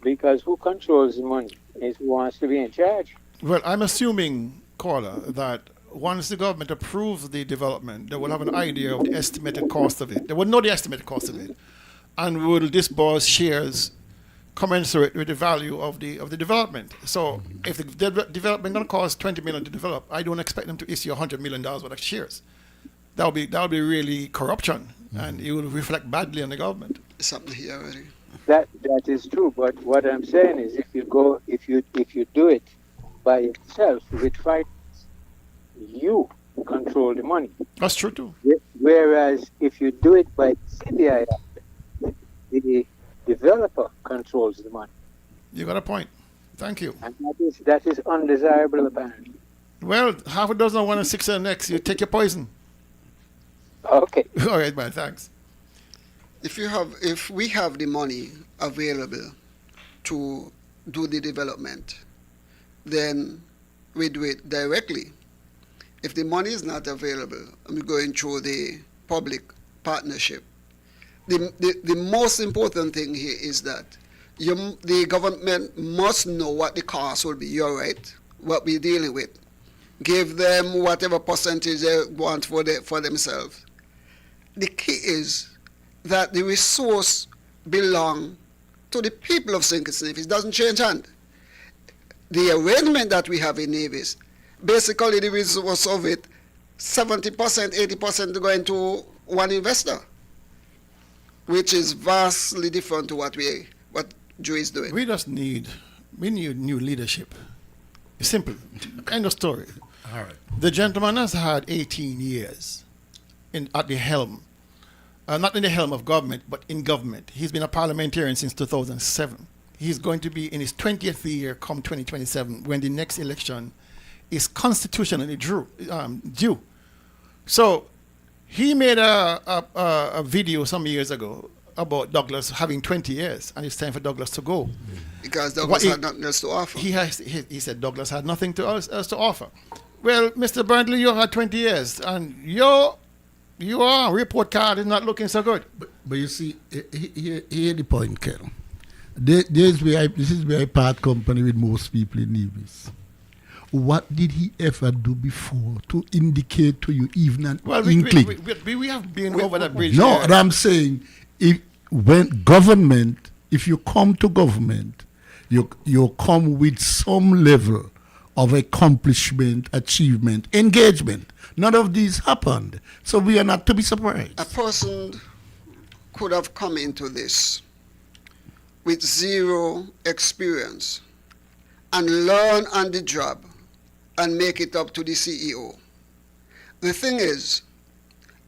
because who controls the money is who wants to be in charge. Well, I'm assuming, caller, that once the government approves the development, they will have an idea of the estimated cost of it. They will know the estimated cost of it, and will disburse shares commensurate with the value of the development. So if the development going to cost $20 million to develop, I don't expect them to issue $100 million worth of shares. That would be really corruption, and it will reflect badly on the government. Something here already. That is true, but what I'm saying is if you do it by itself with finance, you control the money. That's true too. Whereas if you do it by CBI, the developer controls the money. You got a point. Thank you. And that is undesirable apparently. Well, half a dozen, 1 and 6 and next. You take your poison. Okay. All right, man. Thanks. If we have the money available to do the development, then we do it directly. If the money is not available, and we're going through the public partnership, the most important thing here is that the government must know what the cost will be. You're right, what we're dealing with. Give them whatever percentage they want for themselves. The key is that the resource belongs to the people of St. Kitts and Nevis. It doesn't change hand. The arrangement that we have in Nevis, basically the resource of it, 70%, 80% going to one investor, which is vastly different to what Joe is doing. We need new leadership. It's simple. End of story. All right. The gentleman has had 18 years at the helm. Not in the helm of government, but in government. He's been a parliamentarian since 2007. He's going to be in his 20th year come 2027 when the next election is constitutionally due. So he made a video some years ago about Douglas having 20 years, and it's time for Douglas to go. Because Douglas had nothing else to offer. He said Douglas had nothing else to offer. Well, Mr. Brantley, you had 20 years, and your report card is not looking so good. But you see, here the point, Kel. This is where I part company with most people in Nevis. What did he ever do before to indicate to you even an inkling? We have been over that bridge. No, what I'm saying, if you come to government, you come with some level of accomplishment, achievement, engagement. None of these happened. So we are not to be surprised. A person could have come into this with zero experience and learn on the job and make it up to the CEO. The thing is,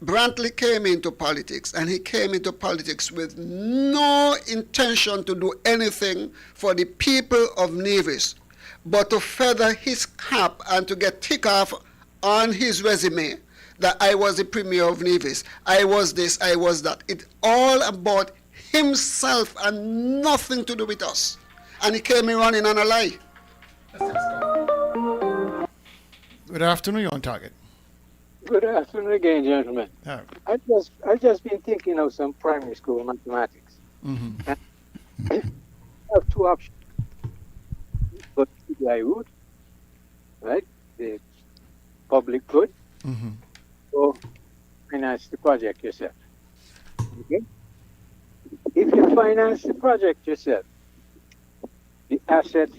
Brantley came into politics, and he came into politics with no intention to do anything for the people of Nevis, but to feather his cap and to get tick off on his resume that I was the premier of Nevis, I was this, I was that. It's all about himself and nothing to do with us. And he came in running on a lie. Good afternoon, you're on target. Good afternoon again, gentlemen. Yeah. I've just been thinking of some primary school mathematics. Mm-hmm. I have two options. Go to the route, right? The public good. Mm-hmm. Or finance the project yourself. Okay? If you finance the project yourself, the asset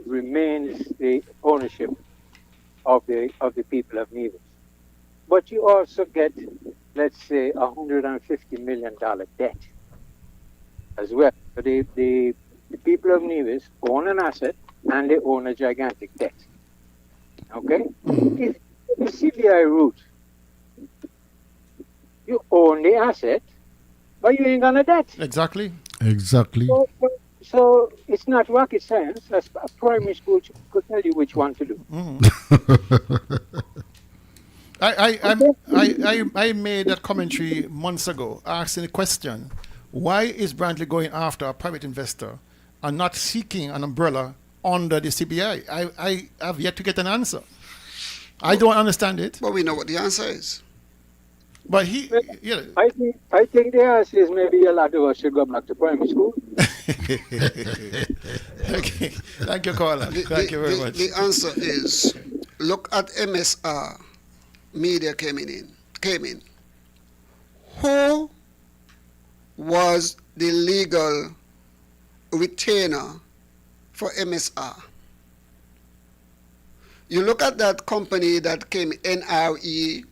remains the ownership of the people of Nevis. But you also get, let's say, $150 million debt as well. So the people of Nevis own an asset and they own a gigantic debt. Okay? If the CBI route, you own the asset, but you ain't got a debt. Exactly. So it's not rocket science. That's a primary school could tell you which one to do. I made that commentary months ago, asking the question, why is Brantley going after a private investor and not seeking an umbrella under the CBI? I have yet to get an answer. I don't understand it. But we know what the answer is. But I think the answer is maybe a lot of us should go back to primary school. Okay. Thank you, caller. Thank you very much. The answer is, look at MSR. Media came in. Who was the legal retainer for MSR? You look at that company that came, NRE,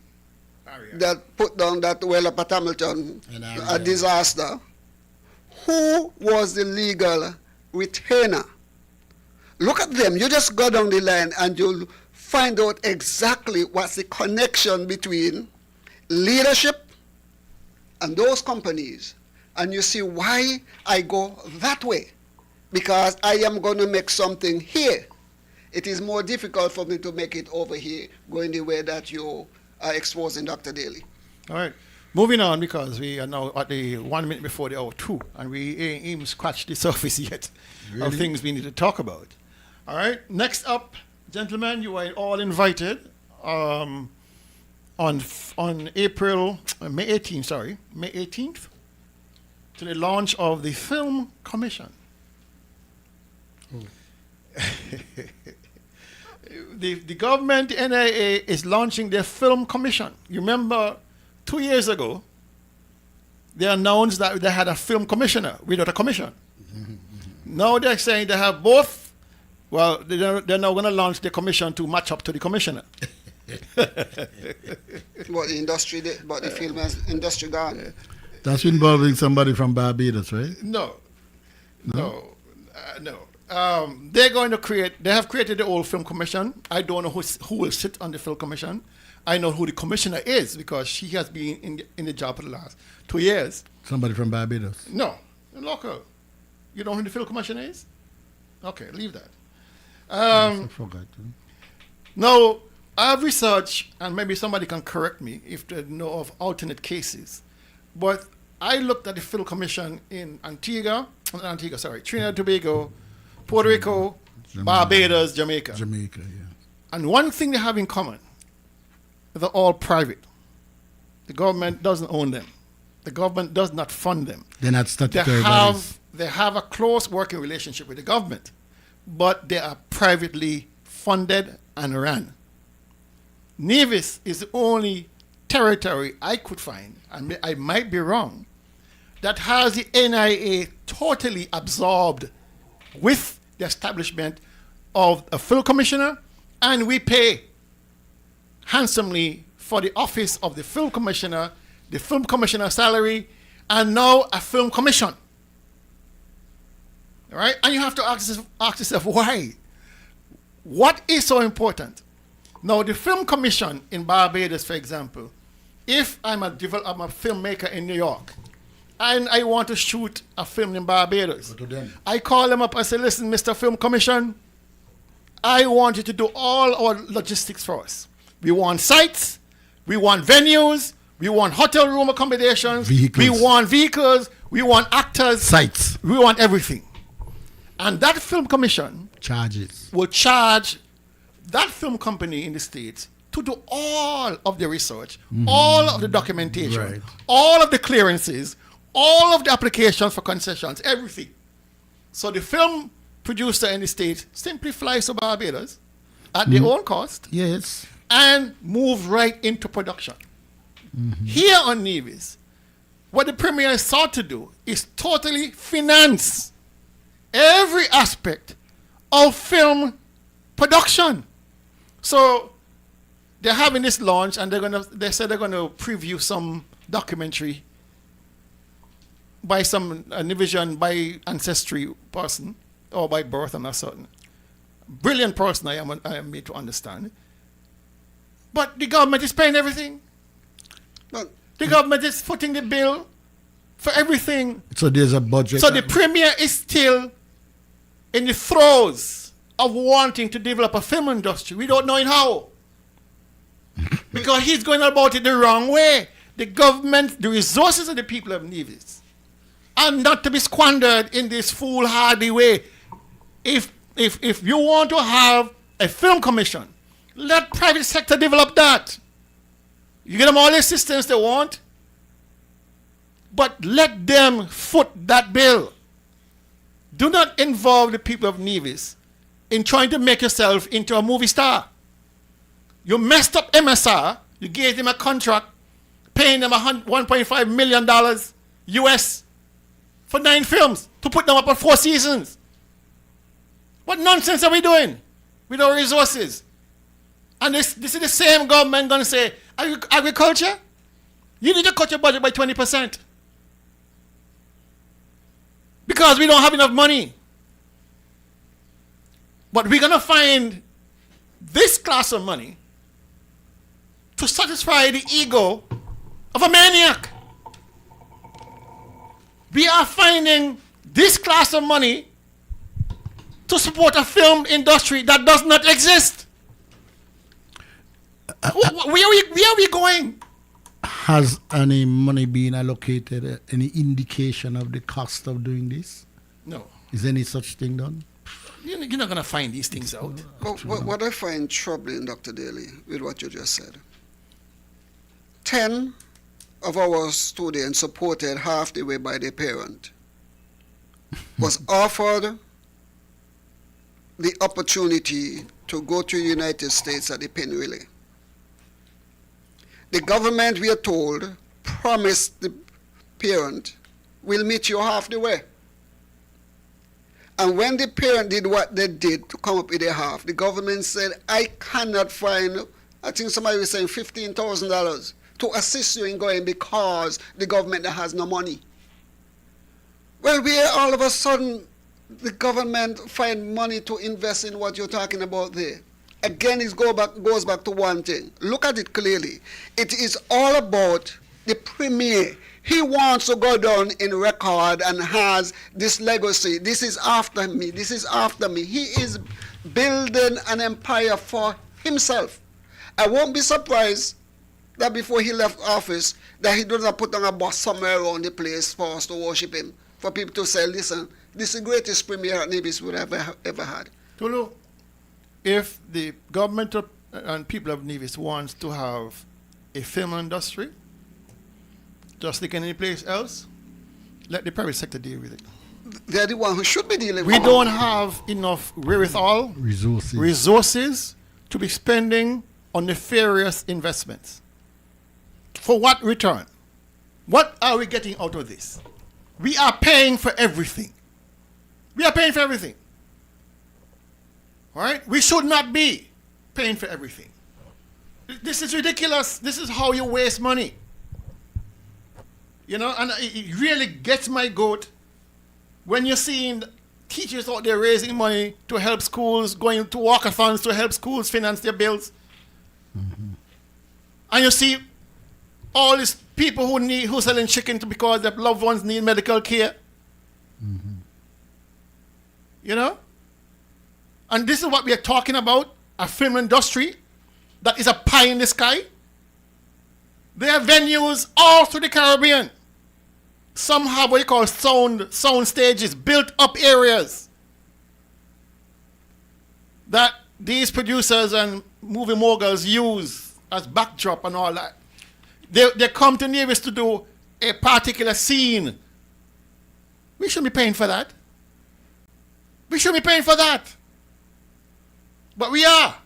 that put down that well up at Hamilton, a disaster. Who was the legal retainer? Look at them. You just go down the line and you'll find out exactly what's the connection between leadership and those companies. And you see why I go that way. Because I am going to make something here. It is more difficult for me to make it over here, going the way that you are exposing Dr. Daly. All right. Moving on, because we are now at the 1 minute before the hour 2, and we ain't even scratched the surface yet of things we need to talk about. All right. Next up, gentlemen, you are all invited on May 18th, to the launch of the Film Commission. The government, the NIA, is launching their Film Commission. You remember 2 years ago, they announced that they had a film commissioner without a commission. Now they're saying they have both. Well, they're now going to launch the commission to match up to the commissioner. What the industry did, but the film industry gone. That's involving somebody from Barbados, right? No. They're going to they have created the old film commission. I don't know who will sit on the film commission. I know who the commissioner is because she has been in the job for the last 2 years. Somebody from Barbados? No, local. You know who the film commissioner is? Okay, leave that. I forgot. Now, I've researched, and maybe somebody can correct me if they know of alternate cases, but I looked at the Film Commission in Trinidad and Tobago, Puerto Rico, Barbados, Jamaica. Jamaica, yeah. And one thing they have in common, they're all private. The government doesn't own them. The government does not fund them. They're not statutory bodies. They have a close working relationship with the government, but they are privately funded and run. Nevis is the only territory I could find, and I might be wrong, that has the NIA totally absorbed with the establishment of a film commissioner, and we pay handsomely for the office of the film commissioner salary, and now a film commission. All right? And you have to ask yourself, why? What is so important? Now, the film commission in Barbados, for example, if I'm a filmmaker in New York, and I want to shoot a film in Barbados, I call them up and say, listen, Mr. Film Commission, I want you to do all our logistics for us. We want sites, we want venues, we want hotel room accommodations, we want vehicles, we want actors, sites, we want everything. And that film commission will charge that film company in the States to do all of the research, all of the documentation, all of the clearances, all of the applications for concessions, everything. So the film producer in the States simply flies to Barbados at their own cost, yes, and move right into production. Here on Nevis, what the Premier sought to do is totally finance every aspect of film production. So they're having this launch, and they said they're gonna preview some documentary by some division by ancestry person or by birth, I'm not certain. Brilliant person, I am made to understand. But the government is paying everything. The government is footing the bill for everything. So there's a budget. So the Premier is still in the throes of wanting to develop a film industry. We don't know how. Because he's going about it the wrong way. The government, the resources of the people of Nevis are not to be squandered in this foolhardy way. If you want to have a film commission, let private sector develop that. You get them all the assistance they want, but let them foot that bill. Do not involve the people of Nevis in trying to make yourself into a movie star. You messed up MSR. You gave them a contract paying them $1.5 million US for 9 films to put them up on 4 seasons. What nonsense are we doing with our resources? And this is the same government going to say, agriculture, you need to cut your budget by 20%. Because we don't have enough money. But we're going to find this class of money to satisfy the ego of a maniac. We are finding this class of money to support a film industry that does not exist. Where are we going? Has any money been allocated? Any indication of the cost of doing this? No. Is any such thing done? You're not going to find these things out. What I find troubling, Dr. Daly, with what you just said, 10 of our students supported half the way by their parent was offered the opportunity to go to the United States at the pinwheel. The government, we are told, promised the parent, we'll meet you half the way. And when the parent did what they did to come up with their half, the government said, I cannot find, I think somebody was saying $15,000 to assist you in going because the government has no money. Well, we all of a sudden, the government find money to invest in what you're talking about there. Again, it goes back to one thing. Look at it clearly. It is all about the Premier. He wants to go down in record and has this legacy. This is after me. This is after me. He is building an empire for himself. I won't be surprised that before he left office, that he doesn't put on a bus somewhere around the place for us to worship him, for people to say, listen, this is the greatest premier that Nevis would have ever had. Tulu, if the government and people of Nevis wants to have a film industry, just like any place else, let the private sector deal with it. They're the one who should be dealing with We it. don't have enough wherewithal, resources to be spending on nefarious investments. For what return? What are we getting out of this? We are paying for everything. We are paying for everything. All right? We should not be paying for everything. This is ridiculous. This is how you waste money. You know, and it really gets my goat when you're seeing teachers out there raising money to help schools, going to walkathons to help schools finance their bills. Mm-hmm. And you see all these people who selling chicken because their loved ones need medical care. Mm-hmm. You know? And this is what we are talking about, a film industry that is a pie in the sky. There are venues all through the Caribbean. Some have what you call sound stages, built up areas that these producers and movie moguls use as backdrop and all that. They come to Nevis to do a particular scene. We shouldn't be paying for that. We shouldn't be paying for that. But we are.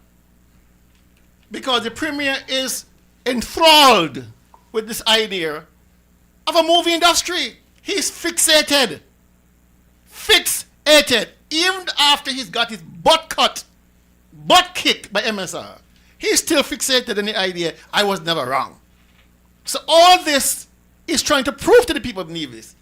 Because the premier is enthralled with this idea of a movie industry. He's fixated. Fixated. Even after he's got his butt kicked by MSR, he's still fixated in the idea, I was never wrong. So all this is trying to prove to the people of Nevis,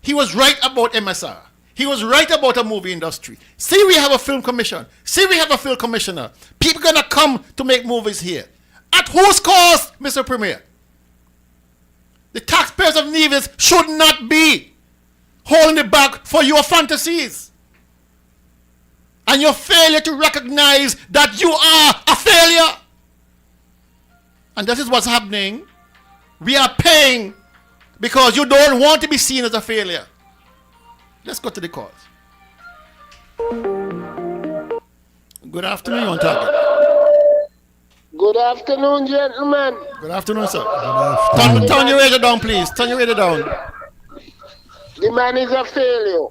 he was right about MSR. He was right about a movie industry. See, we have a film commission. See, we have a film commissioner. People are going to come to make movies here. At whose cost, Mr. Premier? The taxpayers of Nevis should not be holding the bag for your fantasies and your failure to recognize that you are a failure. And this is what's happening. We are paying because you don't want to be seen as a failure. Let's go to the calls. Good afternoon, on target. Good afternoon, gentlemen. Good afternoon, sir. Turn your radio down, please. Turn your radio down. The man is a failure.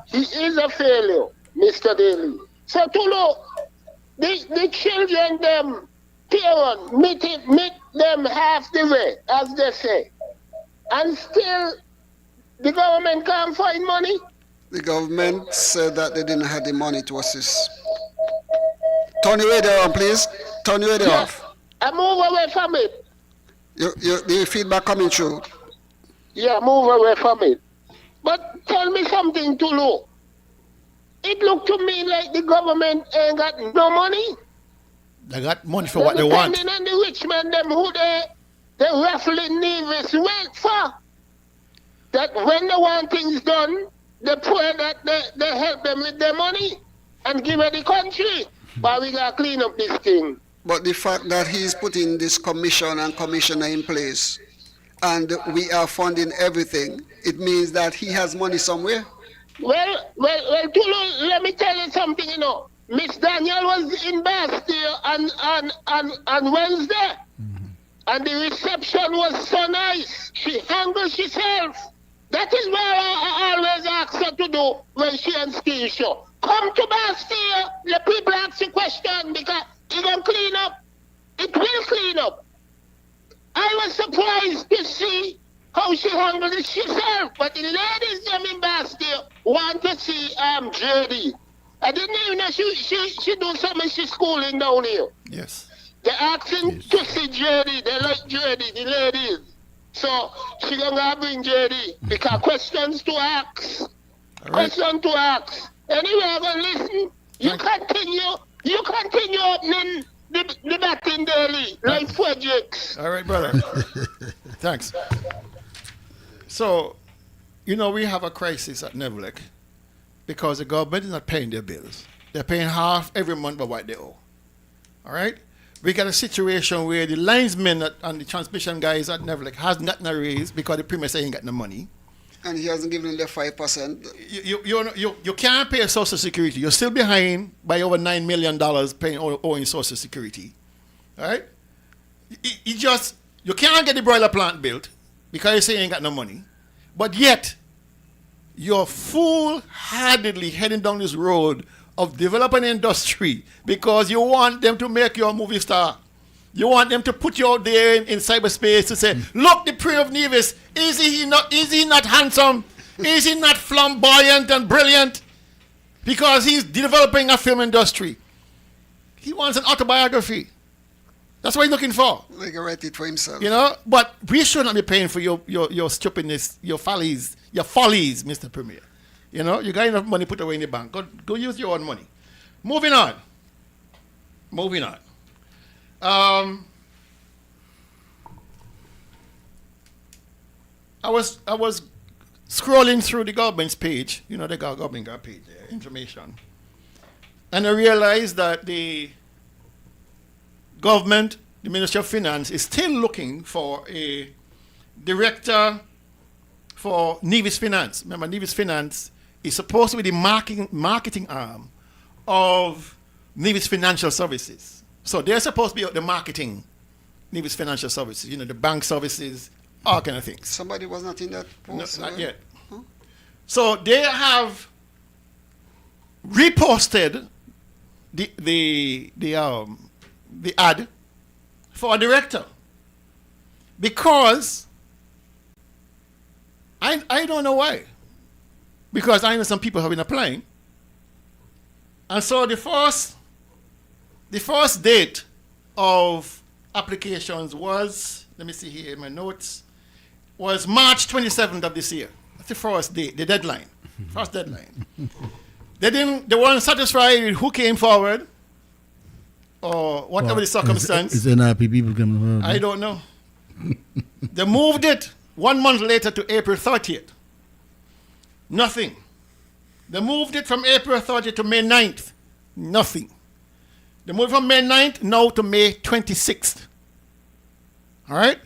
He is a failure, Mr. Daly. So, Tulu, the children, them, parents, meet them half the way, as they say. And still, the government can't find money? The government said that they didn't have the money to assist. Turn your radio on, please. Turn your radio off. I move away from it. The feedback coming through. Yeah, move away from it. But tell me something, Tulu. It looked to me like the government ain't got no money. They got money for what they want. And the rich men, them who they raffling Nevis wait for. That when they want things done, they pray that they help them with their money and give it the country. But we gotta clean up this thing. But the fact that he's putting this commission and commissioner in place and we are funding everything, it means that he has money somewhere. Well, Tulu, let me tell you something, you know. Miss Daniel was in Bastille on Wednesday. Mm-hmm. And the reception was so nice. She handled herself. That is what I always ask her to do when she on ski show. Come to Bastille, the people ask you question because it will clean up. It will clean up. I was surprised to see how she handled it herself, but the ladies them in Bastille want to see JD. I didn't even know she do something, she's schooling down here. Yes. They're asking to see JD, they like JD, the ladies. So she gonna bring JD because questions to ask. Right. Question to ask. Anyway, I'm gonna listen. You continue opening the batting daily like projects. All right, brother. Thanks. So, you know, we have a crisis at Nevlec because the government is not paying their bills. They're paying half every month of what they owe. All right? We got a situation where the linesmen and the transmission guys at Nevlec hasn't gotten a raise because the premier say he ain't got no money. And he hasn't given them the 5%. You can't pay Social Security. You're still behind by over $9 million paying owing Social Security. All right? You can't get the broiler plant built because you say you ain't got no money. But yet, you're foolhardily heading down this road of developing industry because you want them to make you a movie star. You want them to put you out there in cyberspace to say, look, the Prince of Nevis, is he not handsome? Is he not flamboyant and brilliant? Because he's developing a film industry. He wants an autobiography. That's what he's looking for. He can write it for himself. You know, but we should not be paying for your stupidness, your follies, Mr. Premier. You know, you got enough money put away in the bank. Go use your own money. Moving on. I was scrolling through the government's page. You know, the government got page there, information. And I realized that the government, the Ministry of Finance, is still looking for a director for Nevis Finance. Remember, Nevis Finance is supposed to be the marketing arm of Nevis Financial Services. So they're supposed to be the marketing Nevis Financial Services, you know, the bank services, all kind of things. Somebody was not in that post? No, not yet. Huh? So they have reposted the ad for a director because I don't know why. Because I know some people have been applying. And so the first date of applications was, let me see here in my notes, was March 27th of this year. That's the first date, the deadline. First deadline. They weren't satisfied with who came forward or whatever the circumstance. Is NRP people coming forward? I don't know. They moved it 1 month later to April 30th. Nothing. They moved it from April 30th to May 9th. Nothing. They moved from May 9th now to May 26th. All right?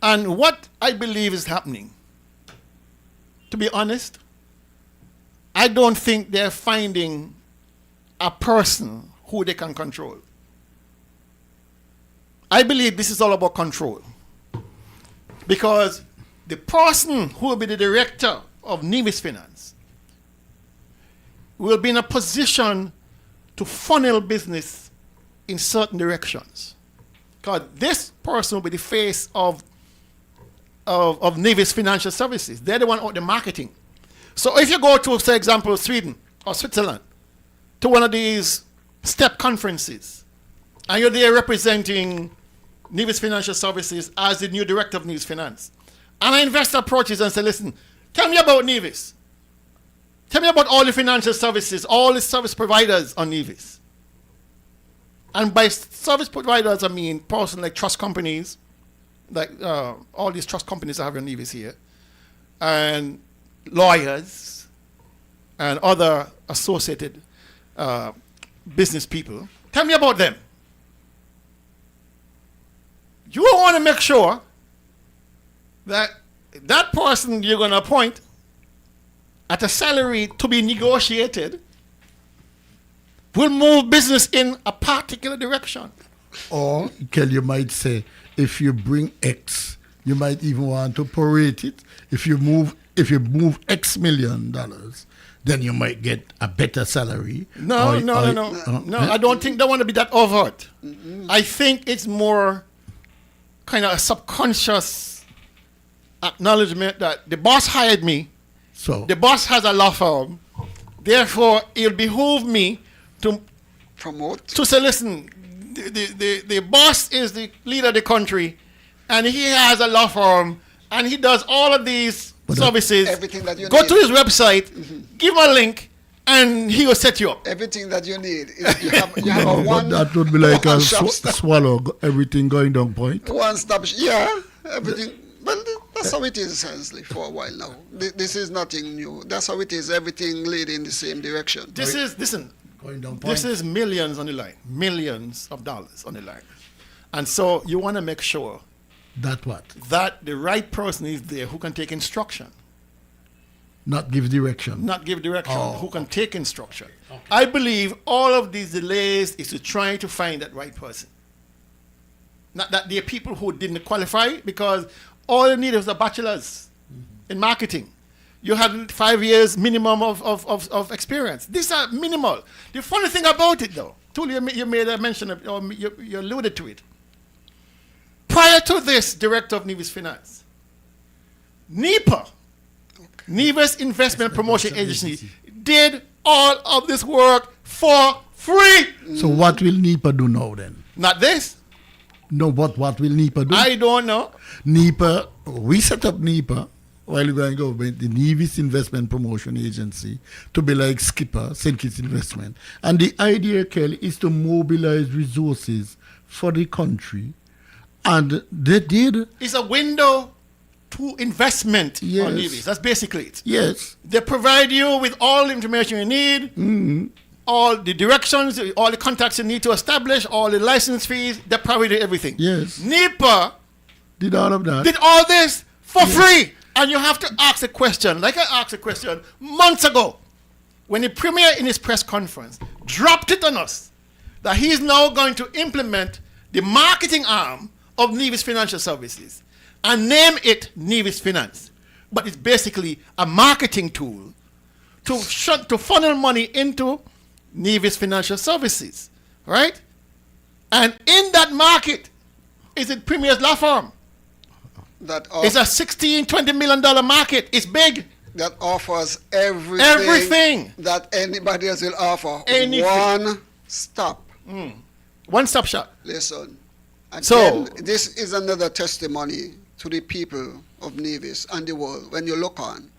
And what I believe is happening, to be honest, I don't think they're finding a person who they can control. I believe this is all about control. Because the person who will be the director of Nevis Finance will be in a position to funnel business in certain directions. Because this person will be the face of Nevis Financial Services. They're the one out the marketing. So if you go to, say, example, Sweden or Switzerland, to one of these STEP conferences, and you're there representing Nevis Financial Services as the new director of Nevis Finance, and an investor approaches and says, listen, tell me about Nevis. Tell me about all the financial services, all the service providers on Nevis. And by service providers, I mean person like trust companies, like all these trust companies that have on Nevis here, and lawyers, and other associated business people. Tell me about them. You want to make sure that that person you're going to appoint at a salary to be negotiated will move business in a particular direction. Or, Kel, you might say, if you bring X, you might even want to prorate it. If you move X $1 million, then you might get a better salary. No, I don't think they want to be that overt. I think it's more kind of a subconscious acknowledgement that the boss hired me. So the boss has a law firm. Therefore, it'll behoove me to promote. To say, listen, the boss is the leader of the country, and he has a law firm, and he does all of these services. Everything that you Go need. to his website, give him a link, and he will set you up. Everything that you need. You have a one. That would be like a swallow, everything going down point. One stop. Yeah, everything. Well, that's how it is essentially for a while now. This is nothing new. That's how it is. Everything leading in the same direction. Listen, Point down point. This is millions on the line, millions of dollars on the line. And so you want to make sure That what? that the right person is there who can take instruction. Not give direction. Not give direction, Oh, who can take instruction. I believe all of these delays is to try to find that right person. Not that there are people who didn't qualify, because all you need was a bachelor's in marketing. You had 5 years minimum of experience. These are minimal. The funny thing about it, though, Tuli, you made a mention of, or you alluded to it. Prior to this, Director of Nevis Finance, NEPA, Nevis Investment Promotion Agency, did all of this work for free. So what will NEPA do now then? Not this. No, but what will NEPA do? I don't know. NEPA, we set up NEPA while we were in government, the Nevis Investment Promotion Agency, to be like Skipper, St. Kitts Investment. And the idea, Kelly, is to mobilize resources for the country. And they did. It's a window to investment Yes. on Nevis. That's basically it. Yes. They provide you with all the information you need, all the directions, all the contacts you need to establish, all the license fees. They provided everything. Yes. NEPA Did all of that. did all this for free. And you have to ask a question, like I asked a question months ago, when the Premier in his press conference dropped it on us that he's now going to implement the marketing arm of Nevis Financial Services and name it Nevis Finance. But it's basically a marketing tool to funnel money into Nevis Financial Services, right? And in that market is the Premier's law firm. It's a $16-20 million market. It's big. That offers everything. Everything That anybody else will offer. Anything. One stop. One stop shop. Listen. Again, So- this is another testimony to the people of Nevis and the world. When you look on,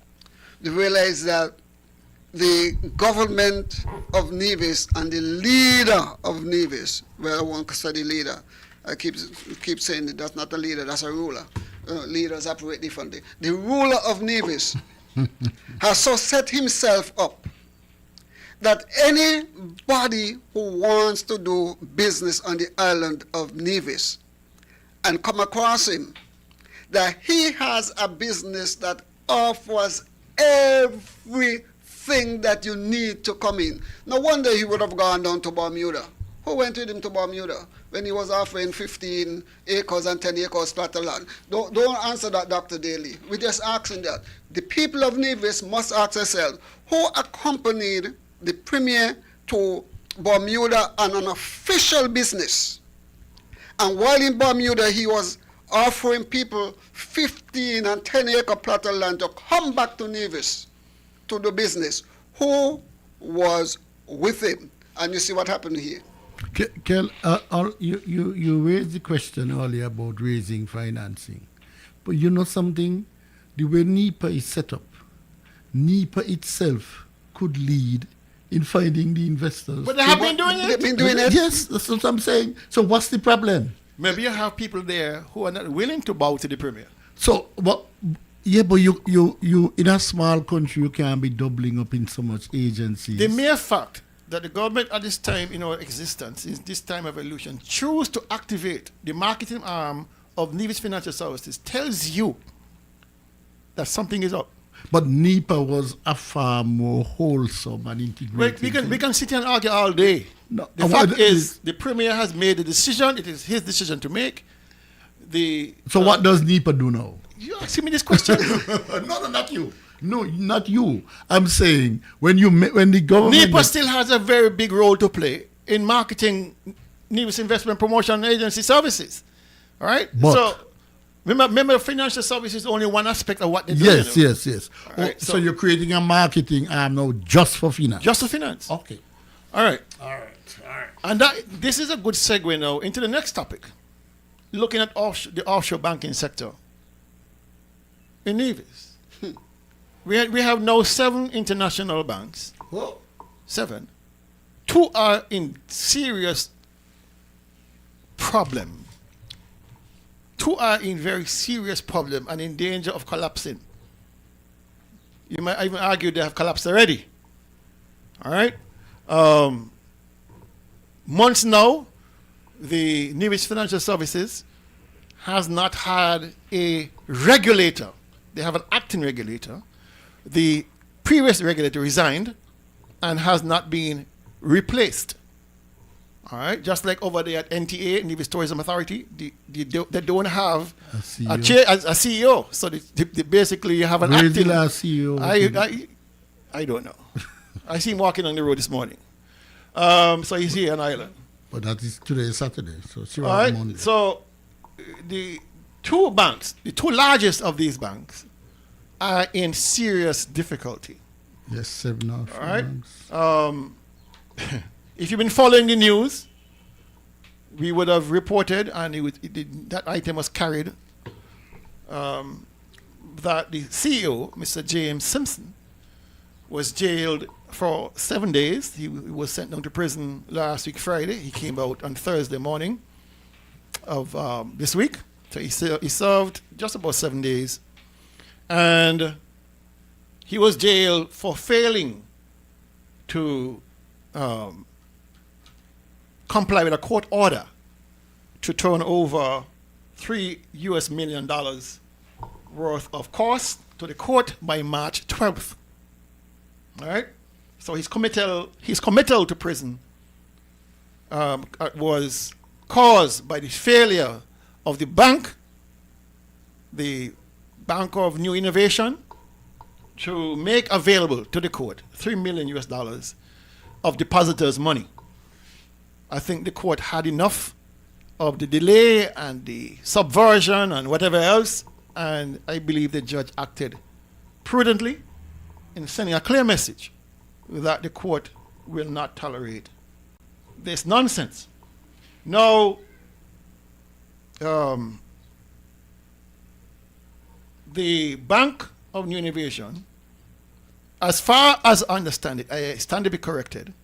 you realize that the government of Nevis and the leader of Nevis, well, I won't say the leader. I keep saying that that's not a leader, that's a ruler. Leaders operate differently. The ruler of Nevis has so set himself up that anybody who wants to do business on the island of Nevis and come across him, that he has a business that offers everything that you need to come in. No wonder he would have gone down to Bermuda. Who went with him to Bermuda when he was offering 15 acres and 10 acres plot of land? Don't answer that, Dr. Daly. We're just asking that. The people of Nevis must ask themselves, who accompanied the Premier to Bermuda on an official business? And while in Bermuda, he was offering people 15 and 10 acre plot of land to come back to Nevis to do business. Who was with him? And you see what happened here. Kel, you raised the question earlier about raising financing. But you know something? The way NEPA is set up, NEPA itself could lead in finding the investors. But they have been doing it. They've been doing it. Yes, that's what I'm saying. So what's the problem? Maybe you have people there who are not willing to bow to the Premier. So, but you in a small country, you can't be doubling up in so much agencies. The mere fact that the government at this time in our existence, in this time of evolution, choose to activate the marketing arm of Nevis Financial Services tells you that something is up. But NEPA was a far more wholesome and integrated. We can sit here and argue all day. No, the fact is, the Premier has made a decision. It is his decision to make. So what does NEPA do now? You asking me this question? No, not you. No, not you. I'm saying when the government... NEPA still has a very big role to play in marketing Nevis Investment Promotion Agency services. All right? But, so remember, financial services is only one aspect of what they do. Yes. Right, so you're creating a marketing arm now just for finance? Just for finance. Okay. All right. And this is a good segue now into the next topic. Looking at the offshore banking sector in Nevis. We have now 7 international banks. Whoa. 7. 2 are in serious problem. 2 are in very serious problem and in danger of collapsing. You might even argue they have collapsed already. All right? months now, the Nevis Financial Services has not had a regulator. They have an acting regulator. The previous regulator resigned and has not been replaced. All right, just like over there at NTA, Nevis Tourism Authority, they don't have a CEO. So they basically have an Where is acting. the last CEO? I don't know. I see him walking on the road this morning. So he's here on Ireland. But that is today is Saturday, so it's All right. Monday. So the two banks, the two largest of these banks, are in serious difficulty. Yes, 7 or 4 All right. banks. If you've been following the news, we would have reported, and that item was carried, that the CEO, Mr. James Simpson, was jailed for 7 days. He was sent down to prison last week, Friday. He came out on Thursday morning of this week. So he served just about 7 days. And he was jailed for failing to comply with a court order to turn over $3 million worth of costs to the court by March 12th. All right? So his committal to prison was caused by the failure of the Bank of New Innovation, to make available to the court $3 million of depositors' money. I think the court had enough of the delay and the subversion and whatever else, and I believe the judge acted prudently in sending a clear message that the court will not tolerate this nonsense. Now, the Bank of New Innovation, as far as I understand it, I stand to be corrected,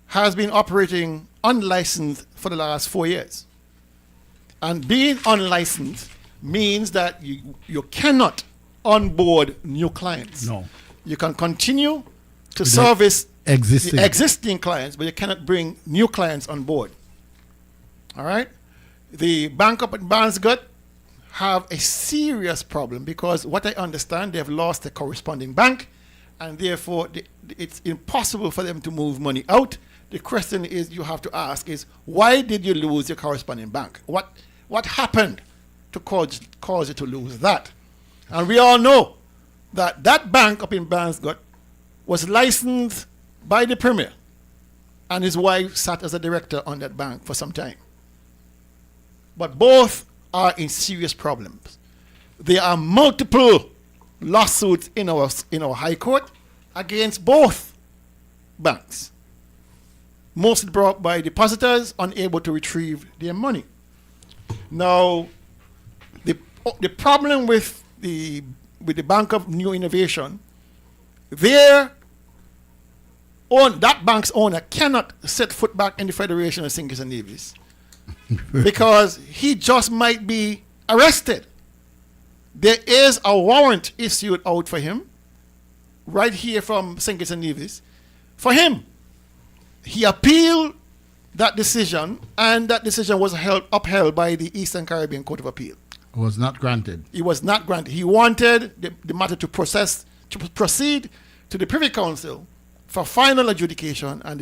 has been operating unlicensed for the last 4 years. And being unlicensed means that you cannot onboard new clients. No. You can continue to service the existing. existing clients, but you cannot bring new clients on board. All right? The bank up at Barnesgut have a serious problem because what I understand, they have lost a corresponding bank, and therefore it's impossible for them to move money out. The question is you have to ask is, why did you lose your corresponding bank? What happened to cause you to lose that? And we all know that that bank up in Barnesgut was licensed by the Premier, and his wife sat as a director on that bank for some time. But both are in serious problems. There are multiple lawsuits in our High Court against both banks, mostly brought by depositors unable to retrieve their money. Now, the problem with the Bank of New Innovation, that bank's owner cannot set foot back in the Federation of Sinkers and Navies because he just might be arrested. There is a warrant issued out for him, right here from Sinkers and Navies, for him. He appealed that decision, and that decision was upheld by the Eastern Caribbean Court of Appeal. It was not granted. It was not granted. He wanted the matter to proceed to the Privy Council for final adjudication, and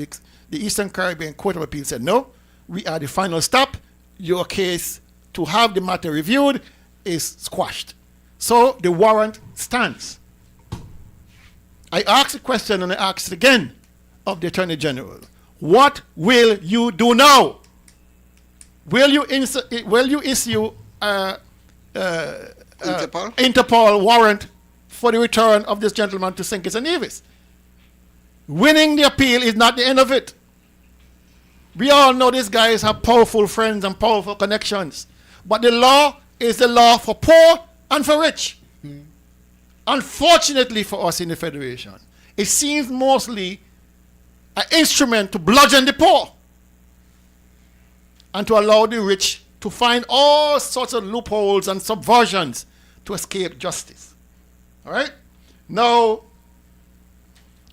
the Eastern Caribbean Court of Appeal said, no, we are the final stop. Your case to have the matter reviewed is squashed. So the warrant stands. I asked the question and I asked it again of the Attorney General. What will you do now? Will you issue Interpol warrant for the return of this gentleman to Sinkers and Navies? Winning the appeal is not the end of it. We all know these guys have powerful friends and powerful connections. But the law is the law for poor and for rich. Unfortunately for us in the Federation, it seems mostly an instrument to bludgeon the poor and to allow the rich to find all sorts of loopholes and subversions to escape justice. All right? Now,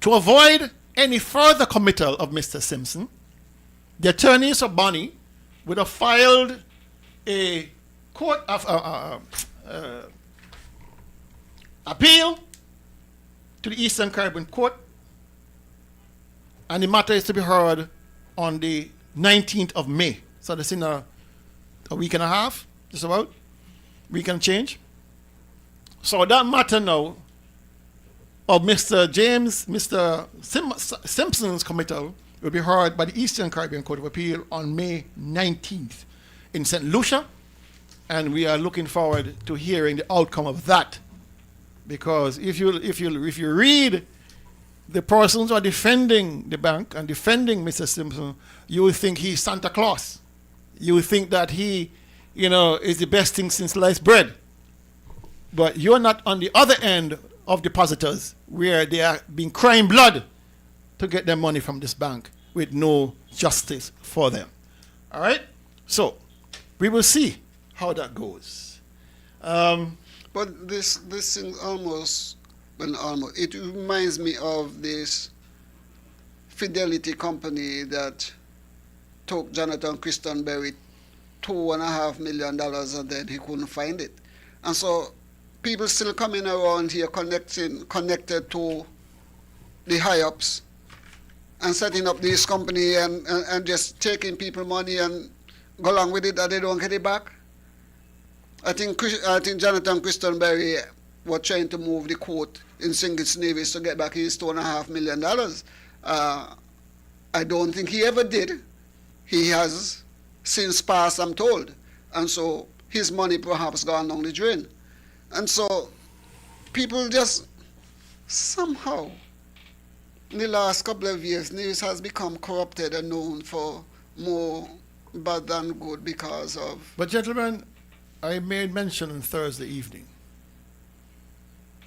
to avoid any further committal of Mr. Simpson, the attorneys of Bonnie would have filed a court of appeal to the Eastern Caribbean Court, and the matter is to be heard on the 19th of May. So that's in a week and a half, just about, week and change. So that matter now of Mr. Simpson's committal will be heard by the Eastern Caribbean Court of Appeal on May 19th in St. Lucia, and we are looking forward to hearing the outcome of that. Because if you read the persons who are defending the bank and defending Mr. Simpson, you will think he's Santa Claus. You will think that he, is the best thing since sliced bread. But you're not on the other end of depositors where they are being crying blood to get their money from this bank with no justice for them. All right? So we will see how that goes. But this thing it reminds me of this Fidelity company that took Jonathan Christenberry $2.5 million and then he couldn't find it. And so people still coming around here connected to the high-ups and setting up this company and just taking people money and go along with it and they don't get it back. I think Jonathan Christenberry was trying to move the court in St. Kitts Nevis to get back his $2.5 million. I don't think he ever did. He has since passed, I'm told. And so his money perhaps gone down the drain. And so people just somehow, in the last couple of years, Nevis has become corrupted and known for more bad than good because of... But gentlemen, I made mention on Thursday evening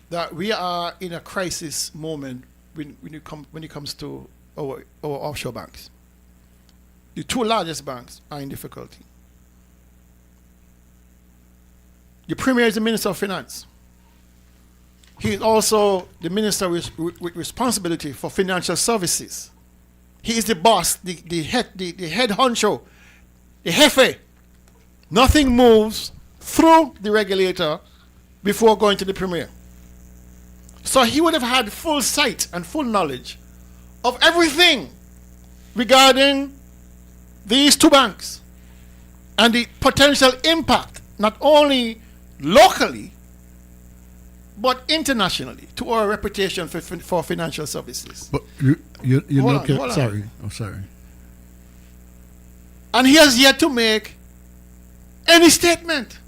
that we are in a crisis moment when it comes to our offshore banks. The two largest banks are in difficulty. The Premier is the Minister of Finance. He is also the Minister with responsibility for financial services. He is the boss, the head honcho, the jefe. Nothing moves through the regulator before going to the Premier. So he would have had full sight and full knowledge of everything regarding these two banks and the potential impact, not only locally, but internationally, to our reputation for financial services. But you Hold on. sorry. Oh, sorry. And he has yet to make any statement.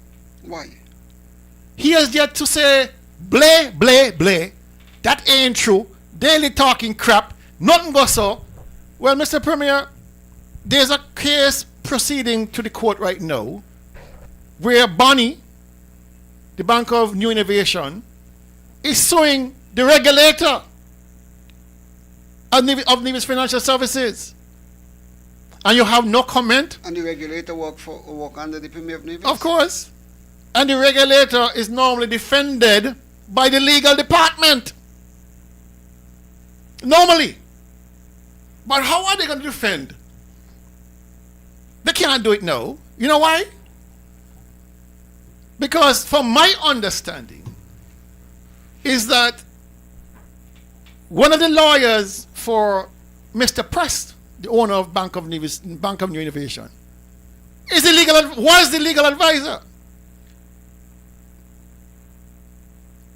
Why? He has yet to say, bleh, bleh, bleh, that ain't true, daily talking crap, nothing goes so. Well, Mr. Premier, there's a case proceeding to the court right now where Bonnie, the Bank of New Innovation, is suing the regulator of Nevis Financial Services. And you have no comment? And the regulator work under the Premier of Nevis? Of course. And the regulator is normally defended by the legal department. Normally. But how are they going to defend? They can't do it now. You know why? Because from my understanding is that one of the lawyers for Mr. Prest, the owner of Bank of New Innovation, was the legal advisor.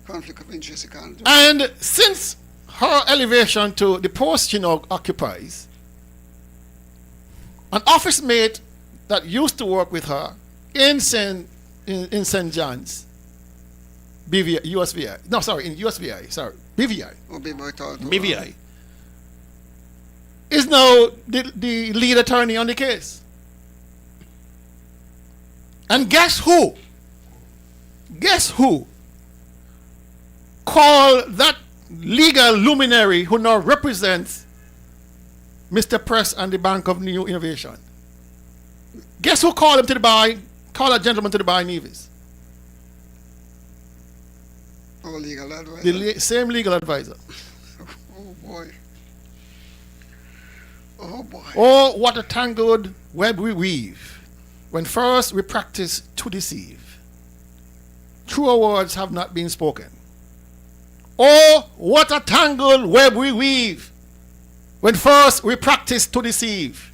Conflict of interest, you can't do. And since her elevation to the post she now occupies, an office mate that used to work with her in St. John's, BVI, USVI. No, sorry, in USVI, sorry, BVI. BVI. Is now the lead attorney on the case. And guess who? Guess who called that legal luminary who now represents Mr. Press and the Bank of New Innovation? Guess who called him to the bar? Called that gentleman to the bar in Nevis? Oh, legal advisor. The same legal advisor. Oh boy. Oh boy. Oh, what a tangled web we weave, when first we practice to deceive. Truer words have not been spoken. Oh, what a tangled web we weave, when first we practice to deceive.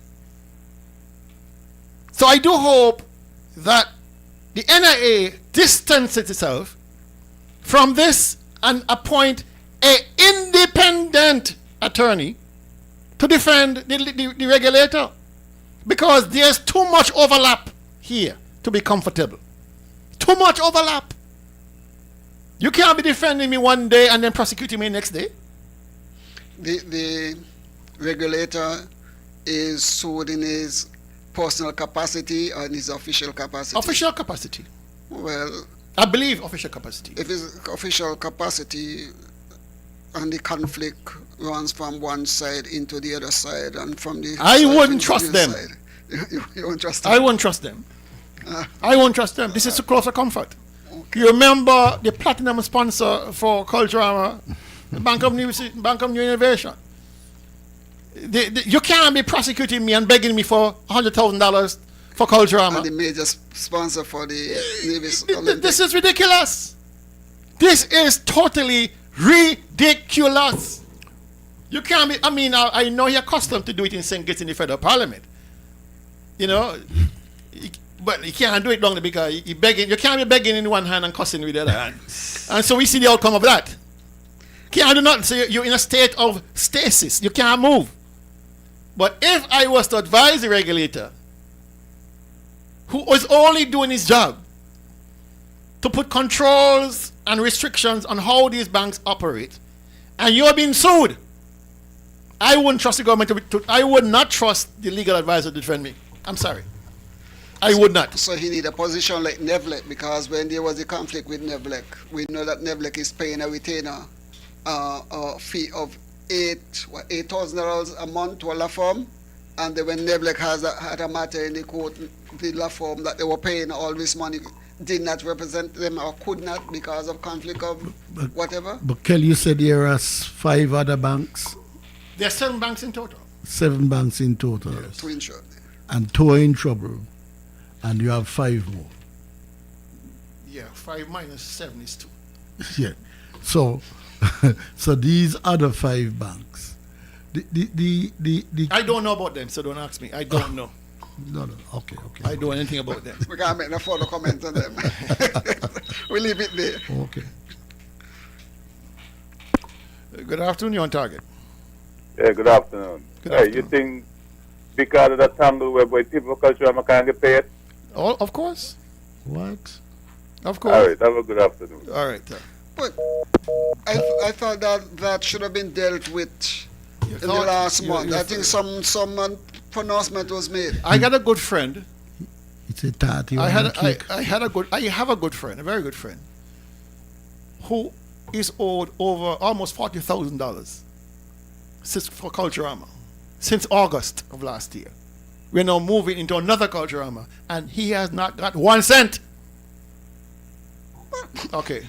So I do hope that the NIA distances itself from this and appoint an independent attorney to defend the regulator, because there's too much overlap here to be comfortable. Too much overlap. You can't be defending me one day and then prosecuting me next day. The regulator is sued in his personal capacity or in his official capacity? Official capacity. Well, I believe official capacity. if his official capacity and the conflict runs from one side into the other side and from the I side wouldn't into trust the them. side. You won't trust them? I won't trust them. I won't trust them. This is too close for comfort. You remember the platinum sponsor for Culturama, the Bank of New Innovation. You can't be prosecuting me and begging me for $100,000 for Culturama. And the major sponsor for the Nevis Olympics. This is ridiculous. This is totally ridiculous. You can't be, I mean, I know you're accustomed to do it in St. Kitts in the federal parliament. You know, but you can't do it long because you begging. You can't be begging in one hand and cussing with the other hand. And so we see the outcome of that. Can't do nothing. So you're in a state of stasis. You can't move. But if I was to advise the regulator, who was only doing his job to put controls and restrictions on how these banks operate, and you're being sued, I wouldn't trust the government I would not trust the legal advisor to defend me. I'm sorry. I would not. So he need a position like Nevlec, because when there was a conflict with Nevlec, we know that Nevlec is paying a retainer a fee of $8,000 a month to a law firm, and then when Nevlec had a matter in the court, the law firm that they were paying all this money did not represent them or could not because of conflict of whatever. But Kelly, you said there are 5 other banks. There are 7 banks in total. 7 banks in total. Yes. 2 in trouble. And 2 are in trouble. And you have 5 more. Yeah, 5 minus 7 is 2. Yeah. So, so these other 5 banks, the I don't know about them, so don't ask me. I don't know. No, okay. I don't know anything about them. We can't make no further comment on them. We leave it there. Okay. Good afternoon, you're on target. Yeah, good afternoon. Good Hey, you think because of the tangle web where people culture can't get paid? Oh, of course. What? Of course. All right, have a good afternoon. All right. But I thought that should have been dealt with in the last month. I think some pronouncement was made. I got a good friend. It's a tatty. I have a good friend, a very good friend, who is owed over almost $40,000 for Culturama since August of last year. We're now moving into another Culturama, and he has not got 1 cent. Okay.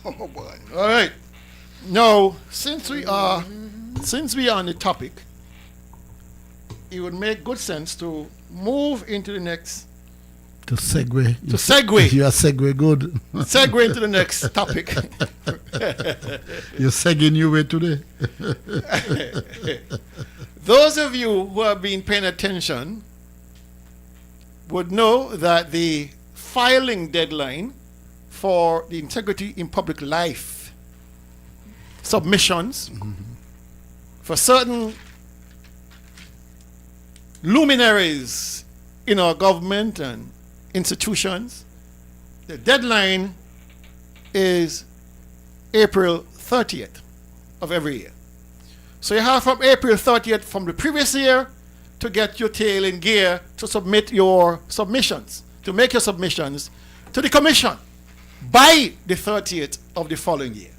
Oh boy. All right. Now, since we are on the topic, it would make good sense to move into the next. To segue. To segue. You are segue good. Segue into the next topic. You're segueing your way today. Those of you who have been paying attention would know that the filing deadline for the Integrity in Public Life submissions for certain luminaries in our government and institutions, the deadline is April 30th of every year. So you have from April 30th from the previous year to get your tail in gear to submit your submissions, to make your submissions to the commission by the 30th of the following year.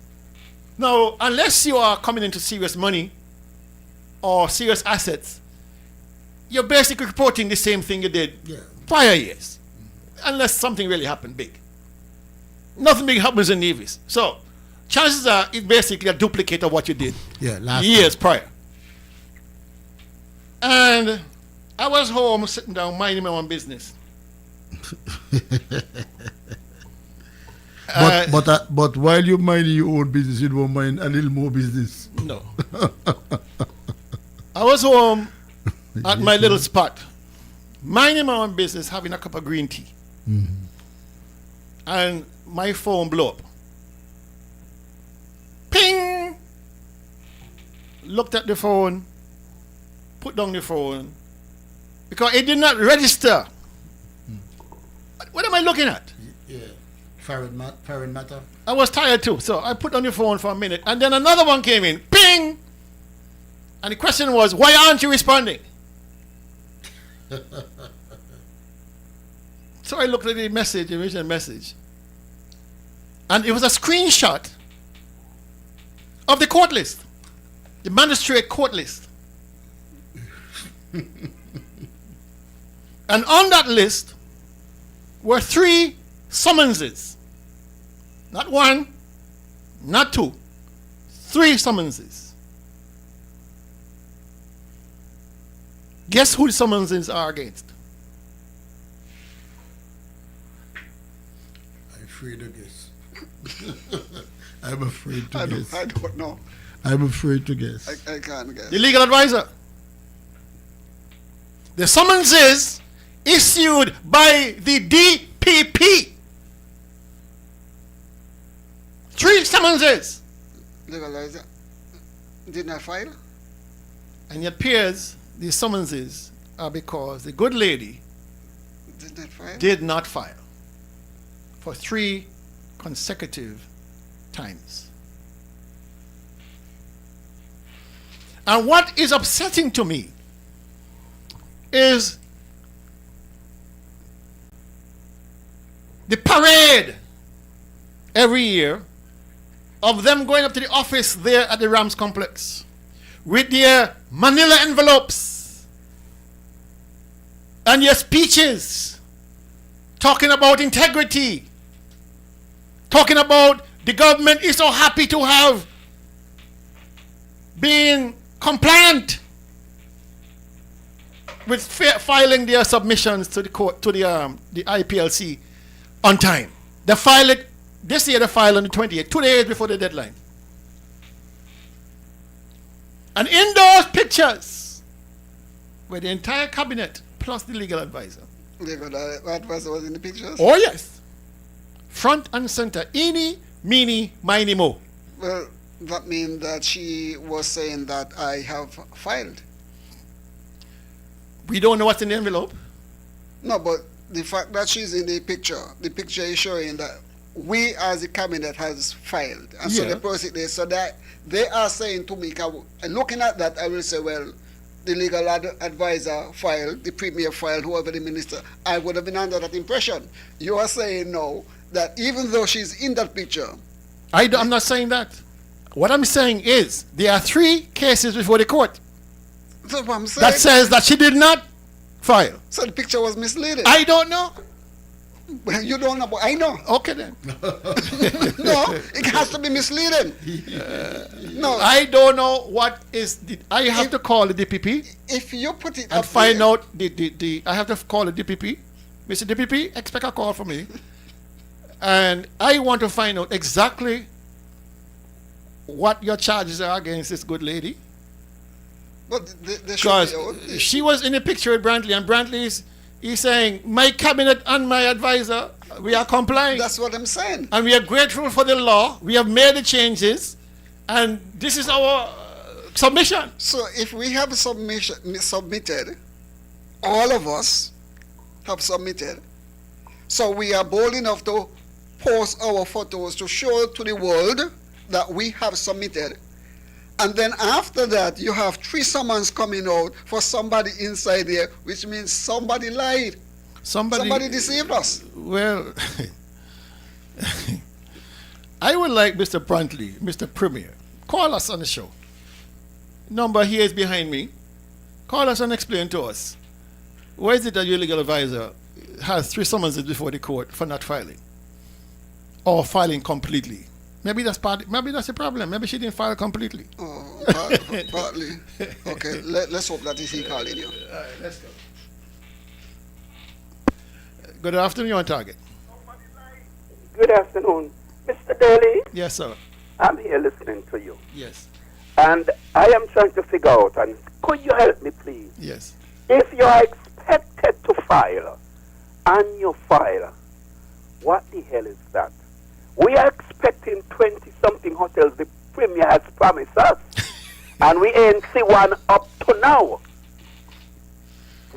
Now, unless you are coming into serious money or serious assets, you're basically reporting the same thing you did prior years, unless something really happened big. Nothing big happens in Nevis. So, chances are it's basically a duplicate of what you did years prior. And I was home sitting down minding my own business. But while you mind your own business, you don't mind a little more business. No. I was home at my little spot, minding my own business, having a cup of green tea. Mm-hmm. And my phone blew up. Ping! Looked at the phone, put down the phone, because it did not register. What am I looking at? Yeah. Foreign matter. I was tired too, so I put on the phone for a minute, and then another one came in. Ping! And the question was, why aren't you responding? So I looked at the message, the original message, and it was a screenshot of the court list, the magistrate court list. And on that list were 3 summonses. Not 1, not 2, 3 summonses. Guess who the summonses are against? I'm afraid to guess. I'm afraid to guess. I don't know. I'm afraid to guess. I can't guess. The legal advisor. The summonses issued by the DPP. 3 summonses. Legal advisor did not file? And it appears the summonses are because the good lady did not file for 3 consecutive times. And what is upsetting to me is the parade every year of them going up to the office there at the Rams complex with their manila envelopes and their speeches talking about integrity, talking about the government is so happy to have been compliant with filing their submissions to the court, to the IPLC on time. They file it this year. They filed on the 28th, 2 days before the deadline. And in those pictures were the entire cabinet plus the legal advisor. Legal advisor was in the pictures? Oh yes, front and center. Eeny, meeny, miny, mo. Well, that means that she was saying that I have filed. We don't know what's in the envelope. No, but the fact that she's in the picture is showing that we as the cabinet has filed. And so they proceed there. So that they are saying to me, looking at that, I will say, well, the legal advisor filed, the premier filed, whoever the minister, I would have been under that impression. You are saying no, that even though she's in that picture. I'm not saying that. What I'm saying is there are 3 cases before the court. That's what I'm saying. That says that she did not file. So the picture was misleading. I don't know. Well, you don't know, but I know. Okay then. No, it has to be misleading. No, I don't know what is the. I have to call the DPP. If you put it and up find there, out the. I have to call the DPP. Mr. DPP, expect a call from me, and I want to find out exactly what your charges are against this good lady. But they Because she was in a picture with Brantley, and Brantley he's saying, my cabinet and my advisor, we are complying. That's what I'm saying. And we are grateful for the law. We have made the changes, and this is our submission. So if we have submitted, all of us have submitted, so we are bold enough to post our photos to show to the world that we have submitted. And then after that, you have 3 summons coming out for somebody inside there, which means somebody lied. Somebody deceived us. Well, I would like Mr. Brantley, Mr. Premier, call us on the show. Number here is behind me. Call us and explain to us. Why is it that your legal advisor has 3 summonses before the court for not filing? Or filing completely? Maybe that's the problem. Maybe she didn't file completely. Oh, Partly. Okay, let's hope that is he calling you. All right, let's go. Good afternoon, you're on target. Good afternoon. Mr. Daly, Yes, sir. I'm here listening to you. Yes. And I am trying to figure out, and could you help me, please? Yes. If you are expected to file, and you file, what the hell is that? We are expecting 20-something hotels the Premier has promised us, and we ain't see one up to now.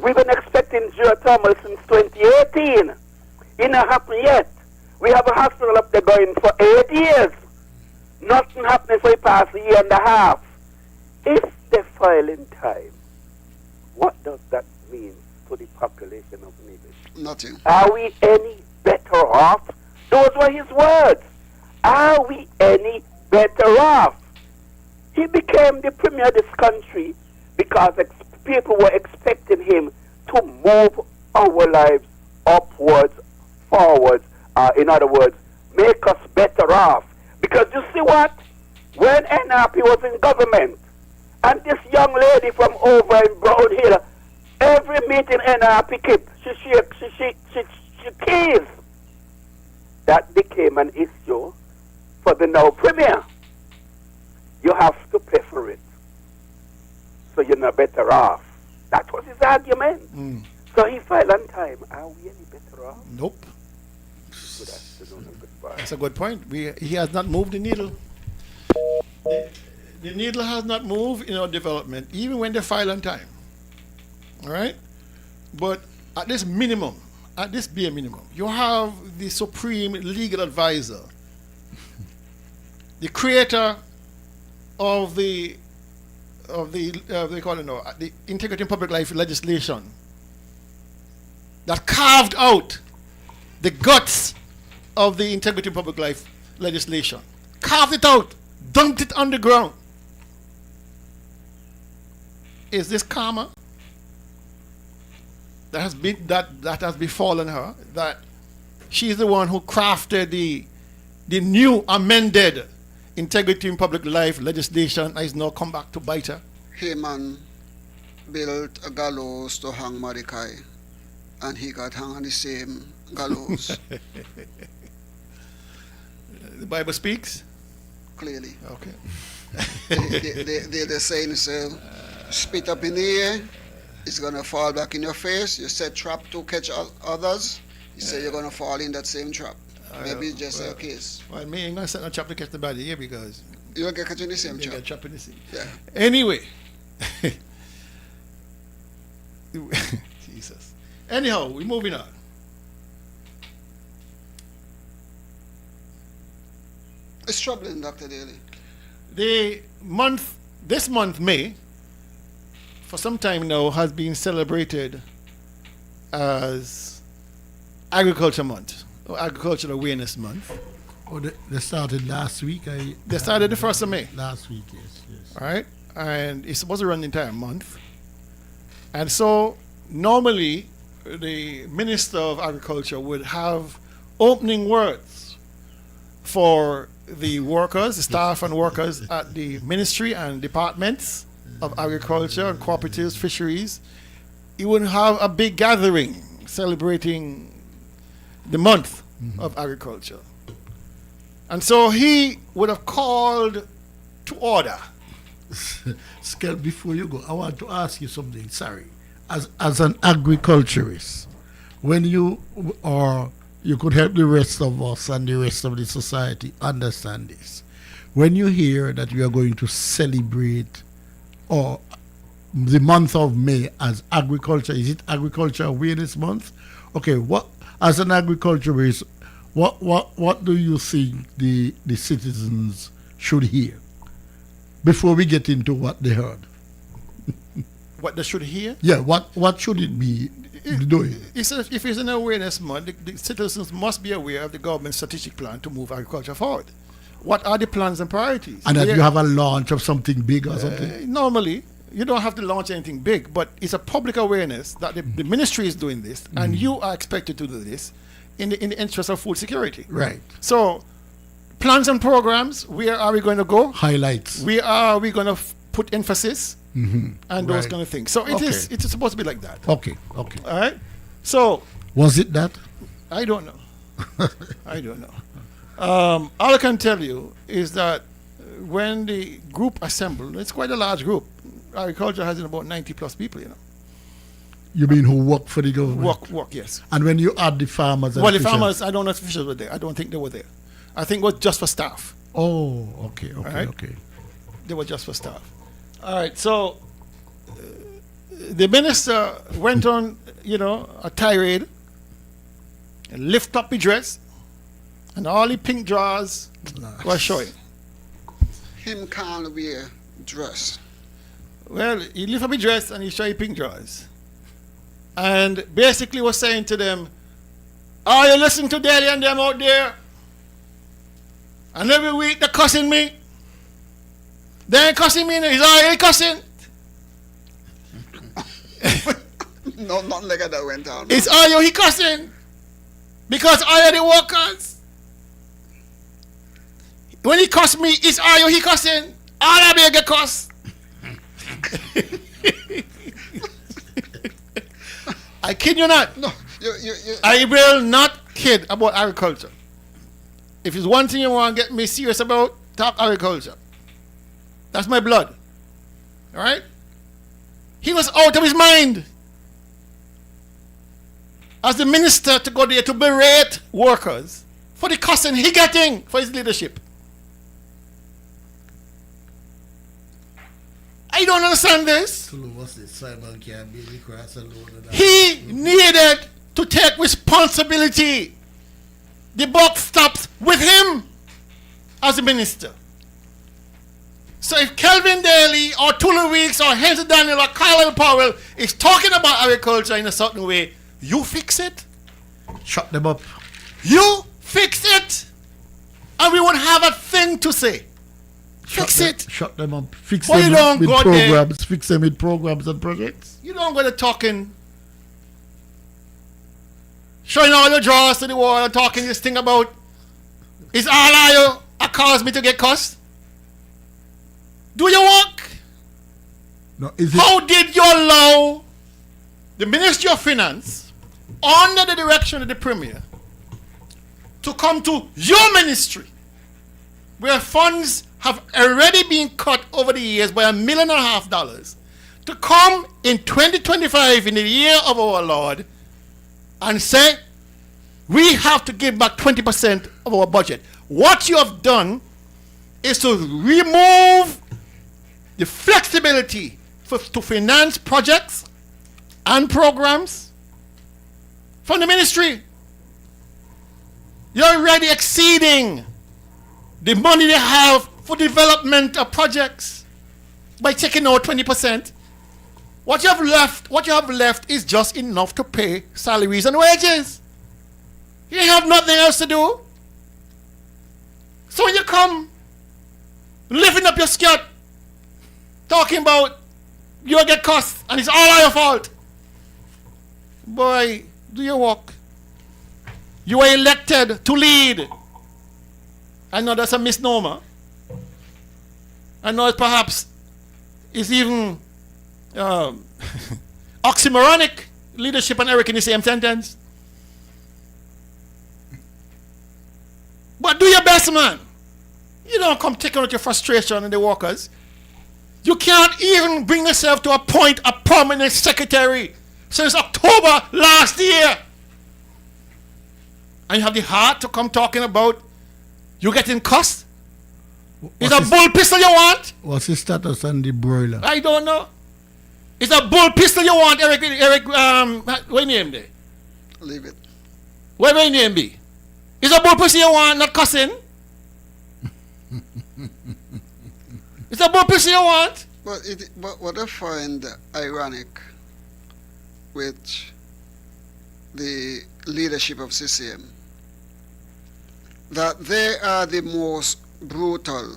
We've been expecting geothermal since 2018. It not happened yet. We have a hospital up there going for 8 years. Nothing happening for the past year and a half. If they file in time, what does that mean to the population of Nevis? Nothing. Are we any better off? Those were his words. Are we any better off? He became the premier of this country because people were expecting him to move our lives upwards, forwards, in other words, make us better off. Because you see what? When NRP was in government, and this young lady from over in Brown Hill, every meeting NRP keep, she keys. That became an issue for the now premier. You have to pay for it. So you're not better off. That was his argument. So he filed on time. Are we any better off? Nope. Good afternoon and goodbye. That's a good point. He has not moved the needle. The needle has not moved in our development, even when they file on time. All right? But at this minimum, at this bare minimum, you have the supreme legal advisor, the creator of the Integrity in Public Life legislation that carved out the guts of the Integrity in Public Life legislation, carved it out, dumped it on the ground. Is this karma that has befallen her? That she's the one who crafted the new amended Integrity in Public Life legislation and is now come back to bite her? Haman built a gallows to hang Mordecai, and he got hung on the same gallows. The Bible speaks? Clearly. Okay. They're saying, spit up in the air, it's going to fall back in your face. You set trap to catch others. You say you're going to fall in that same trap. Maybe it's just a case. Well, me ain't going to set no trap to catch the body here because you'll get caught in the same you trap. get trapped in the same. Yeah. Anyway. Jesus. Anyhow, we're moving on. It's troubling, Dr. Daly. This month, May, for some time now, has been celebrated as Agriculture Month, or Agricultural Awareness Month. Oh, they started last week. They started the 1st of May. Last week, yes. All right? And it's supposed to run the entire month. And so, normally, the Minister of Agriculture would have opening words for the workers, the staff and workers at the ministry and departments of agriculture and cooperatives, fisheries. He would have a big gathering celebrating the month of agriculture. And so he would have called to order. Skell, before you go, I want to ask you something. Sorry. As an agriculturist, when you could help the rest of us and the rest of the society understand this. When you hear that we are going to celebrate the month of May as agriculture, is it Agriculture Awareness Month? Okay, what as an agriculturist, what do you think the citizens should hear before we get into what they heard? What they should hear? Yeah, what should it be doing? If it's an awareness month, the citizens must be aware of the government's strategic plan to move agriculture forward. What are the plans and priorities? And that you have a launch of something big or something? Normally, you don't have to launch anything big, but it's a public awareness that the ministry is doing this, and you are expected to do this in the interest of food security. Right. So, plans and programs, where are we going to go? Highlights. Where are we going to put emphasis and those Right. kind of things. So it's supposed to be like that. Okay. All right. So Was it that? I don't know. I don't know. All I can tell you is that when the group assembled, it's quite a large group. Agriculture has about 90 plus people, You mean who work for the government? Work, yes. And when you add the farmers and Well, the officials- farmers, I don't know if officials were there. I don't think they were there. I think it was just for staff. Oh, okay. Right? They were just for staff. All right, so the minister went on, a tirade, and lift up his dress, and all the pink drawers were showing. Him can't wear dress. Well, he lift up his dress and he showed pink drawers. And basically was saying to them, "Are you listening to Daly and them out there? And every week they're cussing me. They ain't cussing me, he's already cussing. No, nothing like that went on. It's all you he cussing. Because I are the workers. When he cuss me, it's all you he cussing. All I be get cuss." I kid you not. No, I will not kid about agriculture. If it's one thing you want to get me serious about, talk agriculture. That's my blood. All right? He was out of his mind as the minister to go there to berate workers for the cussing he getting for his leadership. I don't understand this. He needed to take responsibility. The buck stops with him as a minister. So if Kelvin Daly or Tulu Weeks or Henry Daniel or Kyle Powell is talking about agriculture in a certain way, you fix it. Shut them up. You fix it. And we won't have a thing to say. Fix it. Shut them up. Fix Why them you don't with go programs. there? Fix them with programs and projects. You don't go to talking, showing all your drawers to the wall and talking this thing about, is all I cause me to get cussed? Do your work. No, is How did you allow the Ministry of Finance, under the direction of the Premier, to come to your ministry, where funds have already been cut over the years by $1.5 million, to come in 2025, in the year of our Lord, and say, we have to give back 20% of our budget? What you have done is to remove the flexibility to finance projects and programs from the ministry. You're already exceeding the money they have for development of projects by taking out 20%. What you have left is just enough to pay salaries and wages. You have nothing else to do. So when you come lifting up your skirt, talking about you'll get cost and it's all your fault, boy, do your work. You were elected to lead. I know that's a misnomer. I know it perhaps is even oxymoronic, leadership and Eric in the same sentence. But do your best, man. You don't come taking out your frustration on the workers. You can't even bring yourself to appoint a permanent secretary since October last year. And you have the heart to come talking about you getting cussed? Is a bull pistol you want? What's his status on the broiler? I don't know. Is a bull pistol you want, Eric, what name there? Leave it. Where your name be? Is a bull pistol you want, not cussing? Is a bull pistol you want? But what I find ironic with the leadership of CCM, that they are the most brutal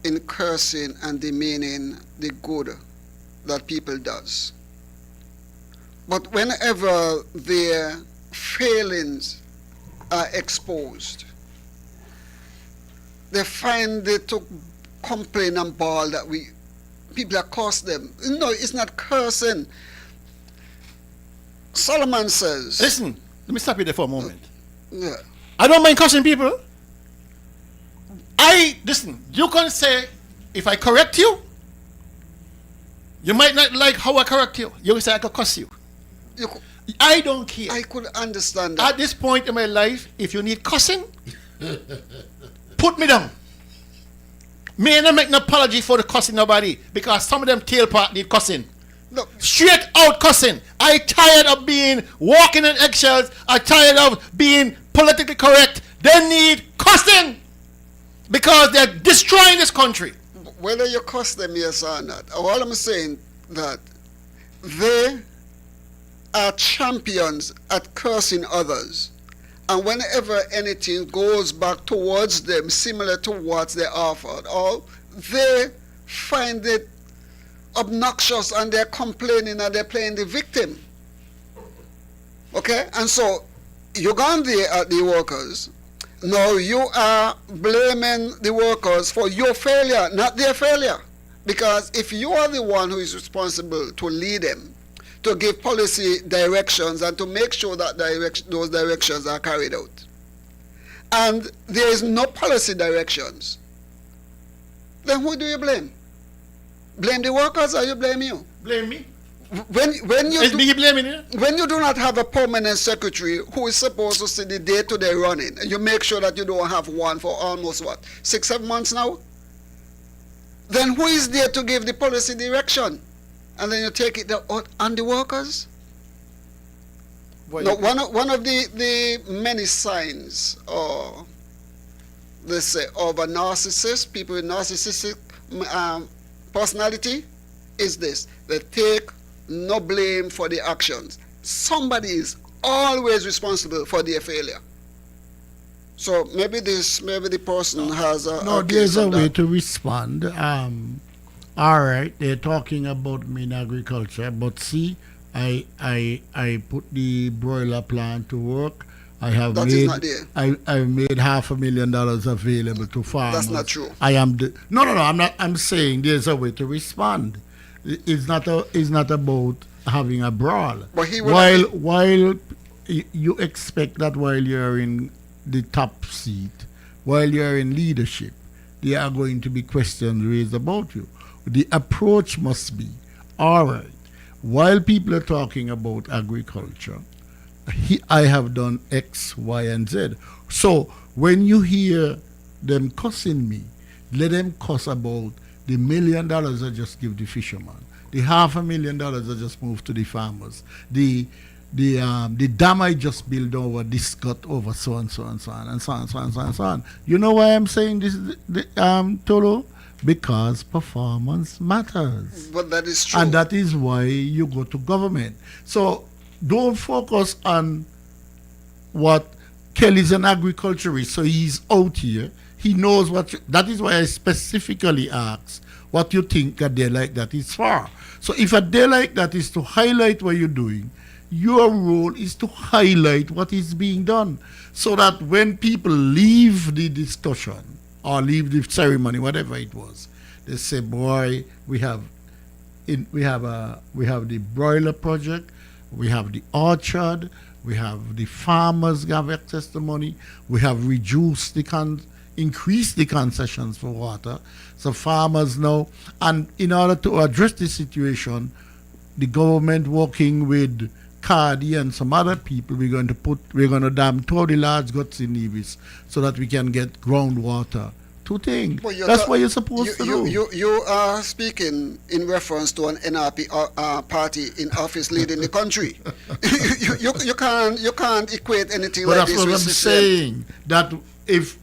in cursing and demeaning the good that people does. But whenever their failings are exposed, they find they took complain and bawl that people are curse them. No, it's not cursing. Solomon says. Listen, let me stop you there for a moment. Yeah. I don't mind cussing people. Listen, you can say, if I correct you, you might not like how I correct you. You will say I could cuss you. I don't care. I could understand that. At this point in my life, if you need cussing, put me down. Me ain't make no apology for the cussing nobody, because some of them tail part need cussing. No. Straight out cussing. I tired of being walking in eggshells. I tired of being politically correct. They need cussing because they're destroying this country. Whether you cuss them, yes or not, all I'm saying that they are champions at cursing others. And whenever anything goes back towards them similar to what they offered, or they find it obnoxious and they're complaining and they're playing the victim. Okay? And so you're gone there at the workers. Now you are blaming the workers for your failure, not their failure. Because if you are the one who is responsible to lead them, to give policy directions and to make sure that those directions are carried out, and there is no policy directions, then who do you blame? Blame the workers or you blame you? Blame me. When you blaming you? When you do not have a permanent secretary who is supposed to see the day-to-day running, you make sure that you don't have one for almost 6-7 months now, then who is there to give the policy direction? And then you take it out on the workers? Now, one of the many signs, or let's say, of a narcissist, people with narcissistic personality, is this: they take no blame for the actions. Somebody is always responsible for their failure. So maybe the person has a... No, there's a way to respond. All right, they're talking about me in agriculture, but see, I put the broiler plant to work. I've made $500,000 available to farmers. That's not true. No, I'm not. I'm saying there's a way to respond. It's not about having a brawl. But while you expect that while you're in the top seat, while you're in leadership, there are going to be questions raised about you. The approach must be, all right, while people are talking about agriculture, I have done X, Y, and Z. So when you hear them cussing me, let them cuss about the $1 million I just give the fisherman, the $500,000 I just moved to the farmers, the dam I just built over this got over so and so and so on and so on and so on and so on and so on. You know why I'm saying this, Tolo? Because performance matters. But that is true. And that is why you go to government. So don't focus on what Kelly's an agriculturist, so he's out here. He knows that is why I specifically asked what you think a day like that is for. So if a day like that is to highlight what you're doing, your role is to highlight what is being done, so that when people leave the discussion or leave the ceremony, whatever it was, they say, boy, we have the broiler project, we have the orchard, we have the farmers have access to money, we have increased the concessions for water. So farmers now, and in order to address this situation, the government working with Cardi and some other people, we're going to dam 20 large guts in Nevis so that we can get groundwater. Two things. That's what you're supposed to do. You are speaking in reference to an NRP party in office leading the country. you can't equate anything but like this. But that's what I'm saying. That if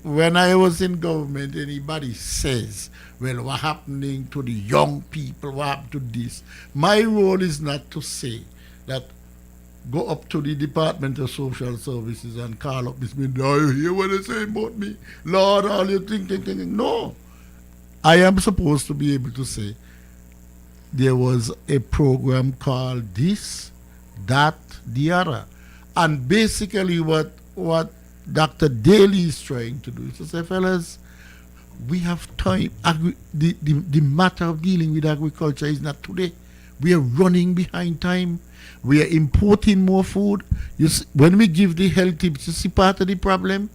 when I was in government, anybody says, well, what happening to the young people, what happened to this? My role is not to say that go up to the Department of Social Services and call up this man, do you hear what they say about me? Lord, all you think. No. I am supposed to be able to say there was a program called this, that, the other. And basically what Dr. Daly is trying to do is to say, fellas, we have time. The matter of dealing with agriculture is not today. We are running behind time. We are importing more food. When we give the health tips, you see part of the problem.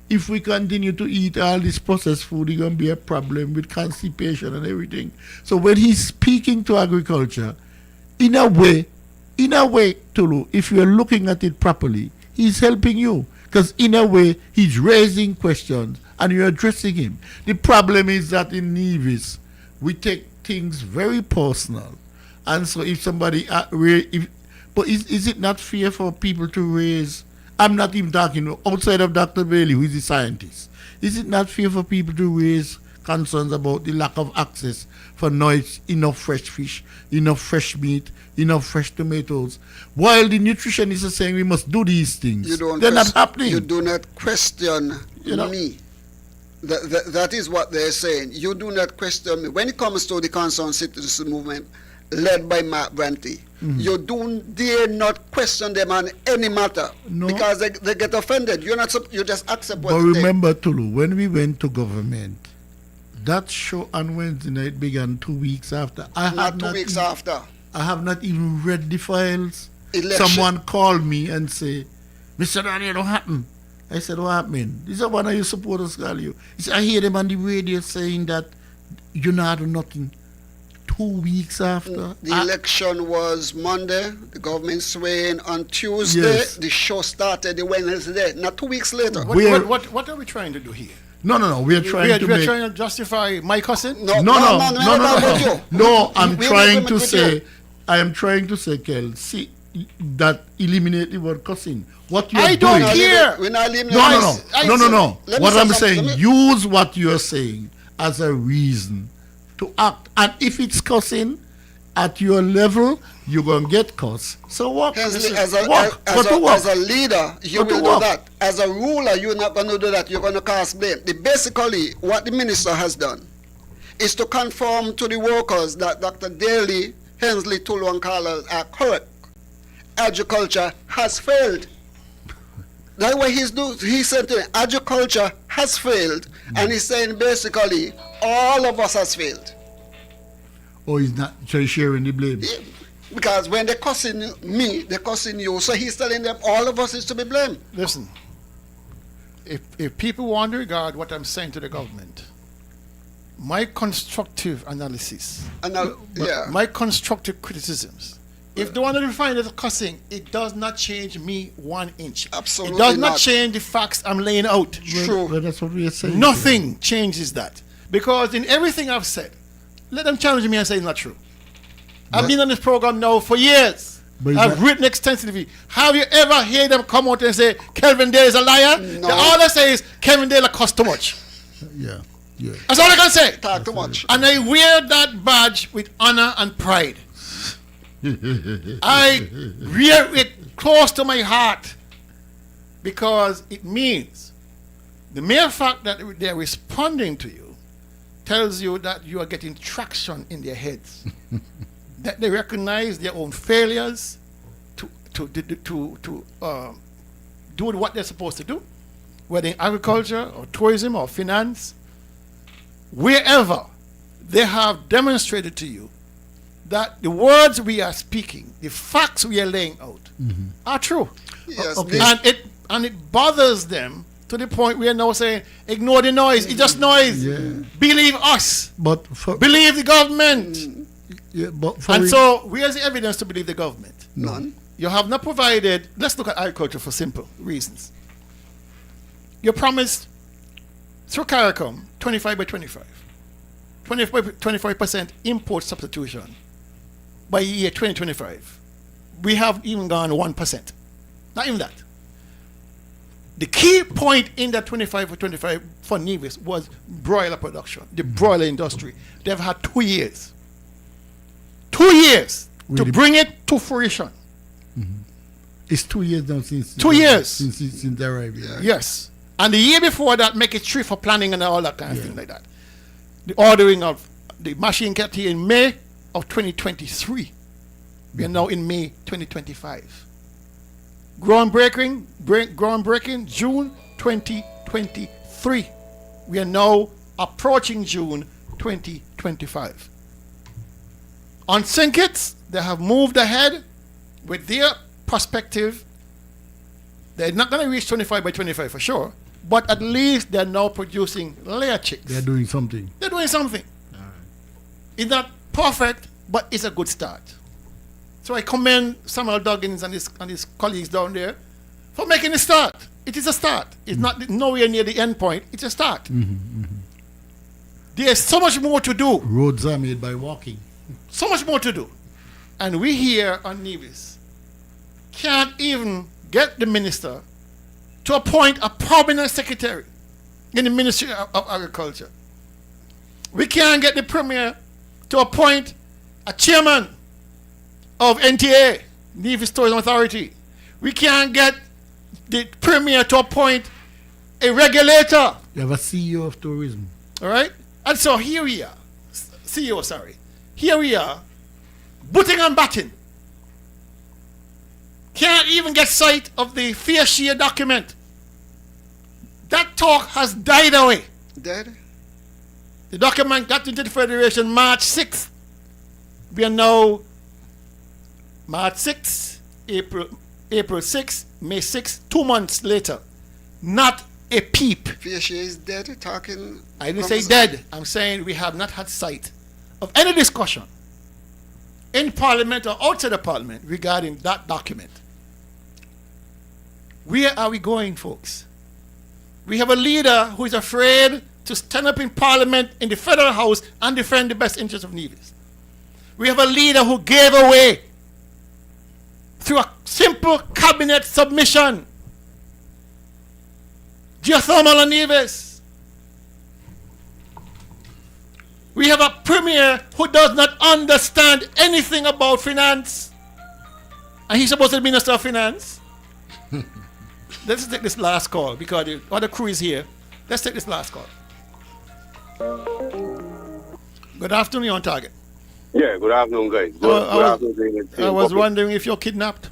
If we continue to eat all this processed food, it's going to be a problem with constipation and everything. So when he's speaking to agriculture, in a way, Tulu, if you're looking at it properly, he's helping you. Because in a way, he's raising questions and you're addressing him. The problem is that in Nevis, we take things very personal. And so if somebody, but is it not fair for people to raise, I'm not even talking outside of Dr. Bailey, who is a scientist. Is it not fair for people to raise concerns about the lack of access for enough fresh fish, enough fresh meat, enough fresh tomatoes, while the nutritionists are saying we must do these things? They're not happening. You do not question me. That is what they're saying. You do not question me. When it comes to the concerned citizen movement, led by Mark Branty, you dare not question them on any matter because they get offended. You just accept what But they remember, Tulu, when we went to government, that show on Wednesday night began 2 weeks after. I have not even read the files. Someone called me and say, Mr. Daniel, what happened? I said, what happened? This is one of your supporters call you. He said, I hear them on the radio saying that you not do nothing. 2 weeks after. The election was Monday, the government swaying on Tuesday, the show started the Wednesday, not 2 weeks later. What are we trying to do here? No. We're trying to justify my cousin? No. I'm trying to say, Kel, see, that eliminate the word cussing. What you're doing. Don't care. We're not No. What I'm saying, use what you're saying as a reason to act. And if it's cussing at your level, you're going to get cussed. So what? Hensley, as a leader, you will do that. As a ruler, you're not going to do that. You're going to cast blame. Basically, what the minister has done is to confirm to the workers that Dr. Daly, Hensley, Tulu, and Carla are correct. Agriculture has failed. That's what he said to me. Agriculture has failed. And he's saying basically, all of us has failed. Oh, he's not sharing the blame? Yeah, because when they're cussing me, they're cussing you. So he's telling them all of us is to be blamed. Listen, if people want to regard what I'm saying to the government, my constructive analysis, my constructive criticisms, if they want to define it as cussing, it does not change me 1 inch. Absolutely It does not change the facts I'm laying out. True. Well, that's what we are saying. Nothing changes that. Because in everything I've said, let them challenge me and say it's not true. I've been on this program now for years. I've written extensively. Have you ever heard them come out and say Kelvin Dale is a liar? No. All they say is Kelvin Dale cost too much. Yeah. That's all I can say. Talk too much. And I wear that badge with honor and pride. I wear it close to my heart because it means the mere fact that they're responding to you tells you that you are getting traction in their heads. That they recognize their own failures to do what they're supposed to do, whether in agriculture or tourism or finance, wherever they have demonstrated to you that the words we are speaking, the facts we are laying out, are true. Yes, okay. And it bothers them to the point we are now saying, ignore the noise. It's just noise. Yeah. Believe us. Believe the government. So where's the evidence to believe the government? None. You have not provided. Let's look at agriculture for simple reasons. You promised through CARICOM 25 by 25. 25% import substitution by year 2025. We have even gone 1%. Not even that. The key point in that 25 for 25 for Nevis was broiler production, the broiler industry. They've had 2 years. 2 years to bring it to fruition. It's 2 years now since. 2 years. Since they arrived. Yeah. Yes. And the year before that, make it 3 for planning and all that kind of thing like that. The ordering of the machine kept here in May of 2023. We are now in May 2025. Groundbreaking June 2023. We are now approaching June 2025. On Sinkits, they have moved ahead with their perspective. They're not going to reach 25 by 25 for sure, but at least they're now producing layer chicks. They're doing something. They're doing something. It's not perfect, but it's a good start. So I commend Samuel Duggins and his colleagues down there for making a start. It is a start. It's not nowhere near the end point. It's a start. There's so much more to do. Roads are made by walking. So much more to do. And we here on Nevis can't even get the minister to appoint a permanent secretary in the Ministry of Agriculture. We can't get the premier to appoint a chairman of NTA, Nevis Tourism Authority. We can't get the premier to appoint a regulator. You have a CEO of tourism. All right? And so here we are. CEO, sorry. Here we are, booting and batting. Can't even get sight of the fair share document. That talk has died away. Dead? The document got into the Federation March 6th. We are now March 6th, April 6th, May 6th, 2 months later. Not a peep. Fair share is dead, talking... I didn't say dead. I'm saying we have not had sight of any discussion in Parliament or outside of Parliament regarding that document. Where are we going, folks? We have a leader who is afraid to stand up in Parliament, in the Federal House, and defend the best interests of Nevis. We have a leader who gave away through a simple cabinet submission geothermal on Nevis. We have a premier who does not understand anything about finance. And he's supposed to be Minister of Finance. Let's take this last call because the other crew is here. Let's take this last call. Good afternoon, you're on target. Yeah, good afternoon, guys. Good afternoon. I was wondering if you're kidnapped.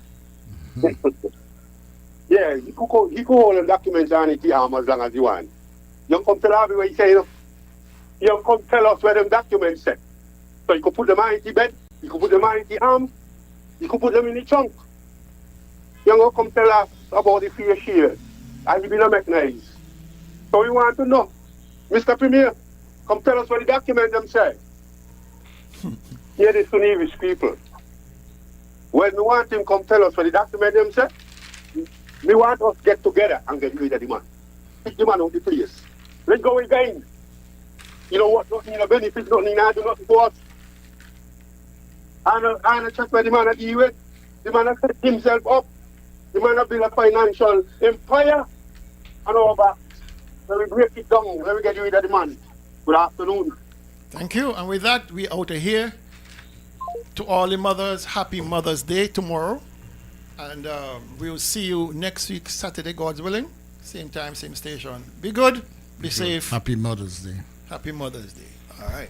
Yeah, you could hold a document on it as long as you want. You come tell us what you say, you come tell us where them documents say. So you could put them on the bed, you could put them on the arm, you could put them in the trunk. You don't come tell us about the fair share. And you don't make noise. So we want to know, Mr. Premier, come tell us what the document them say. Hear this to Nevis people. When we want him come tell us what the document them say, we want us get together and get rid of the man. Pick the man out the place. Let's go again. You know what, nothing in a benefit, nothing in a do nothing for us. And check where the man at you with. The man has set himself up. The man has built a financial empire and all that. When we break it down, when we get rid of the man. Good afternoon. Thank you. And with that, we out of here. To all the mothers, happy Mother's Day tomorrow. And we'll see you next week, Saturday, God's willing. Same time, same station. Be good, be safe. Happy Mother's Day. Happy Mother's Day. All right.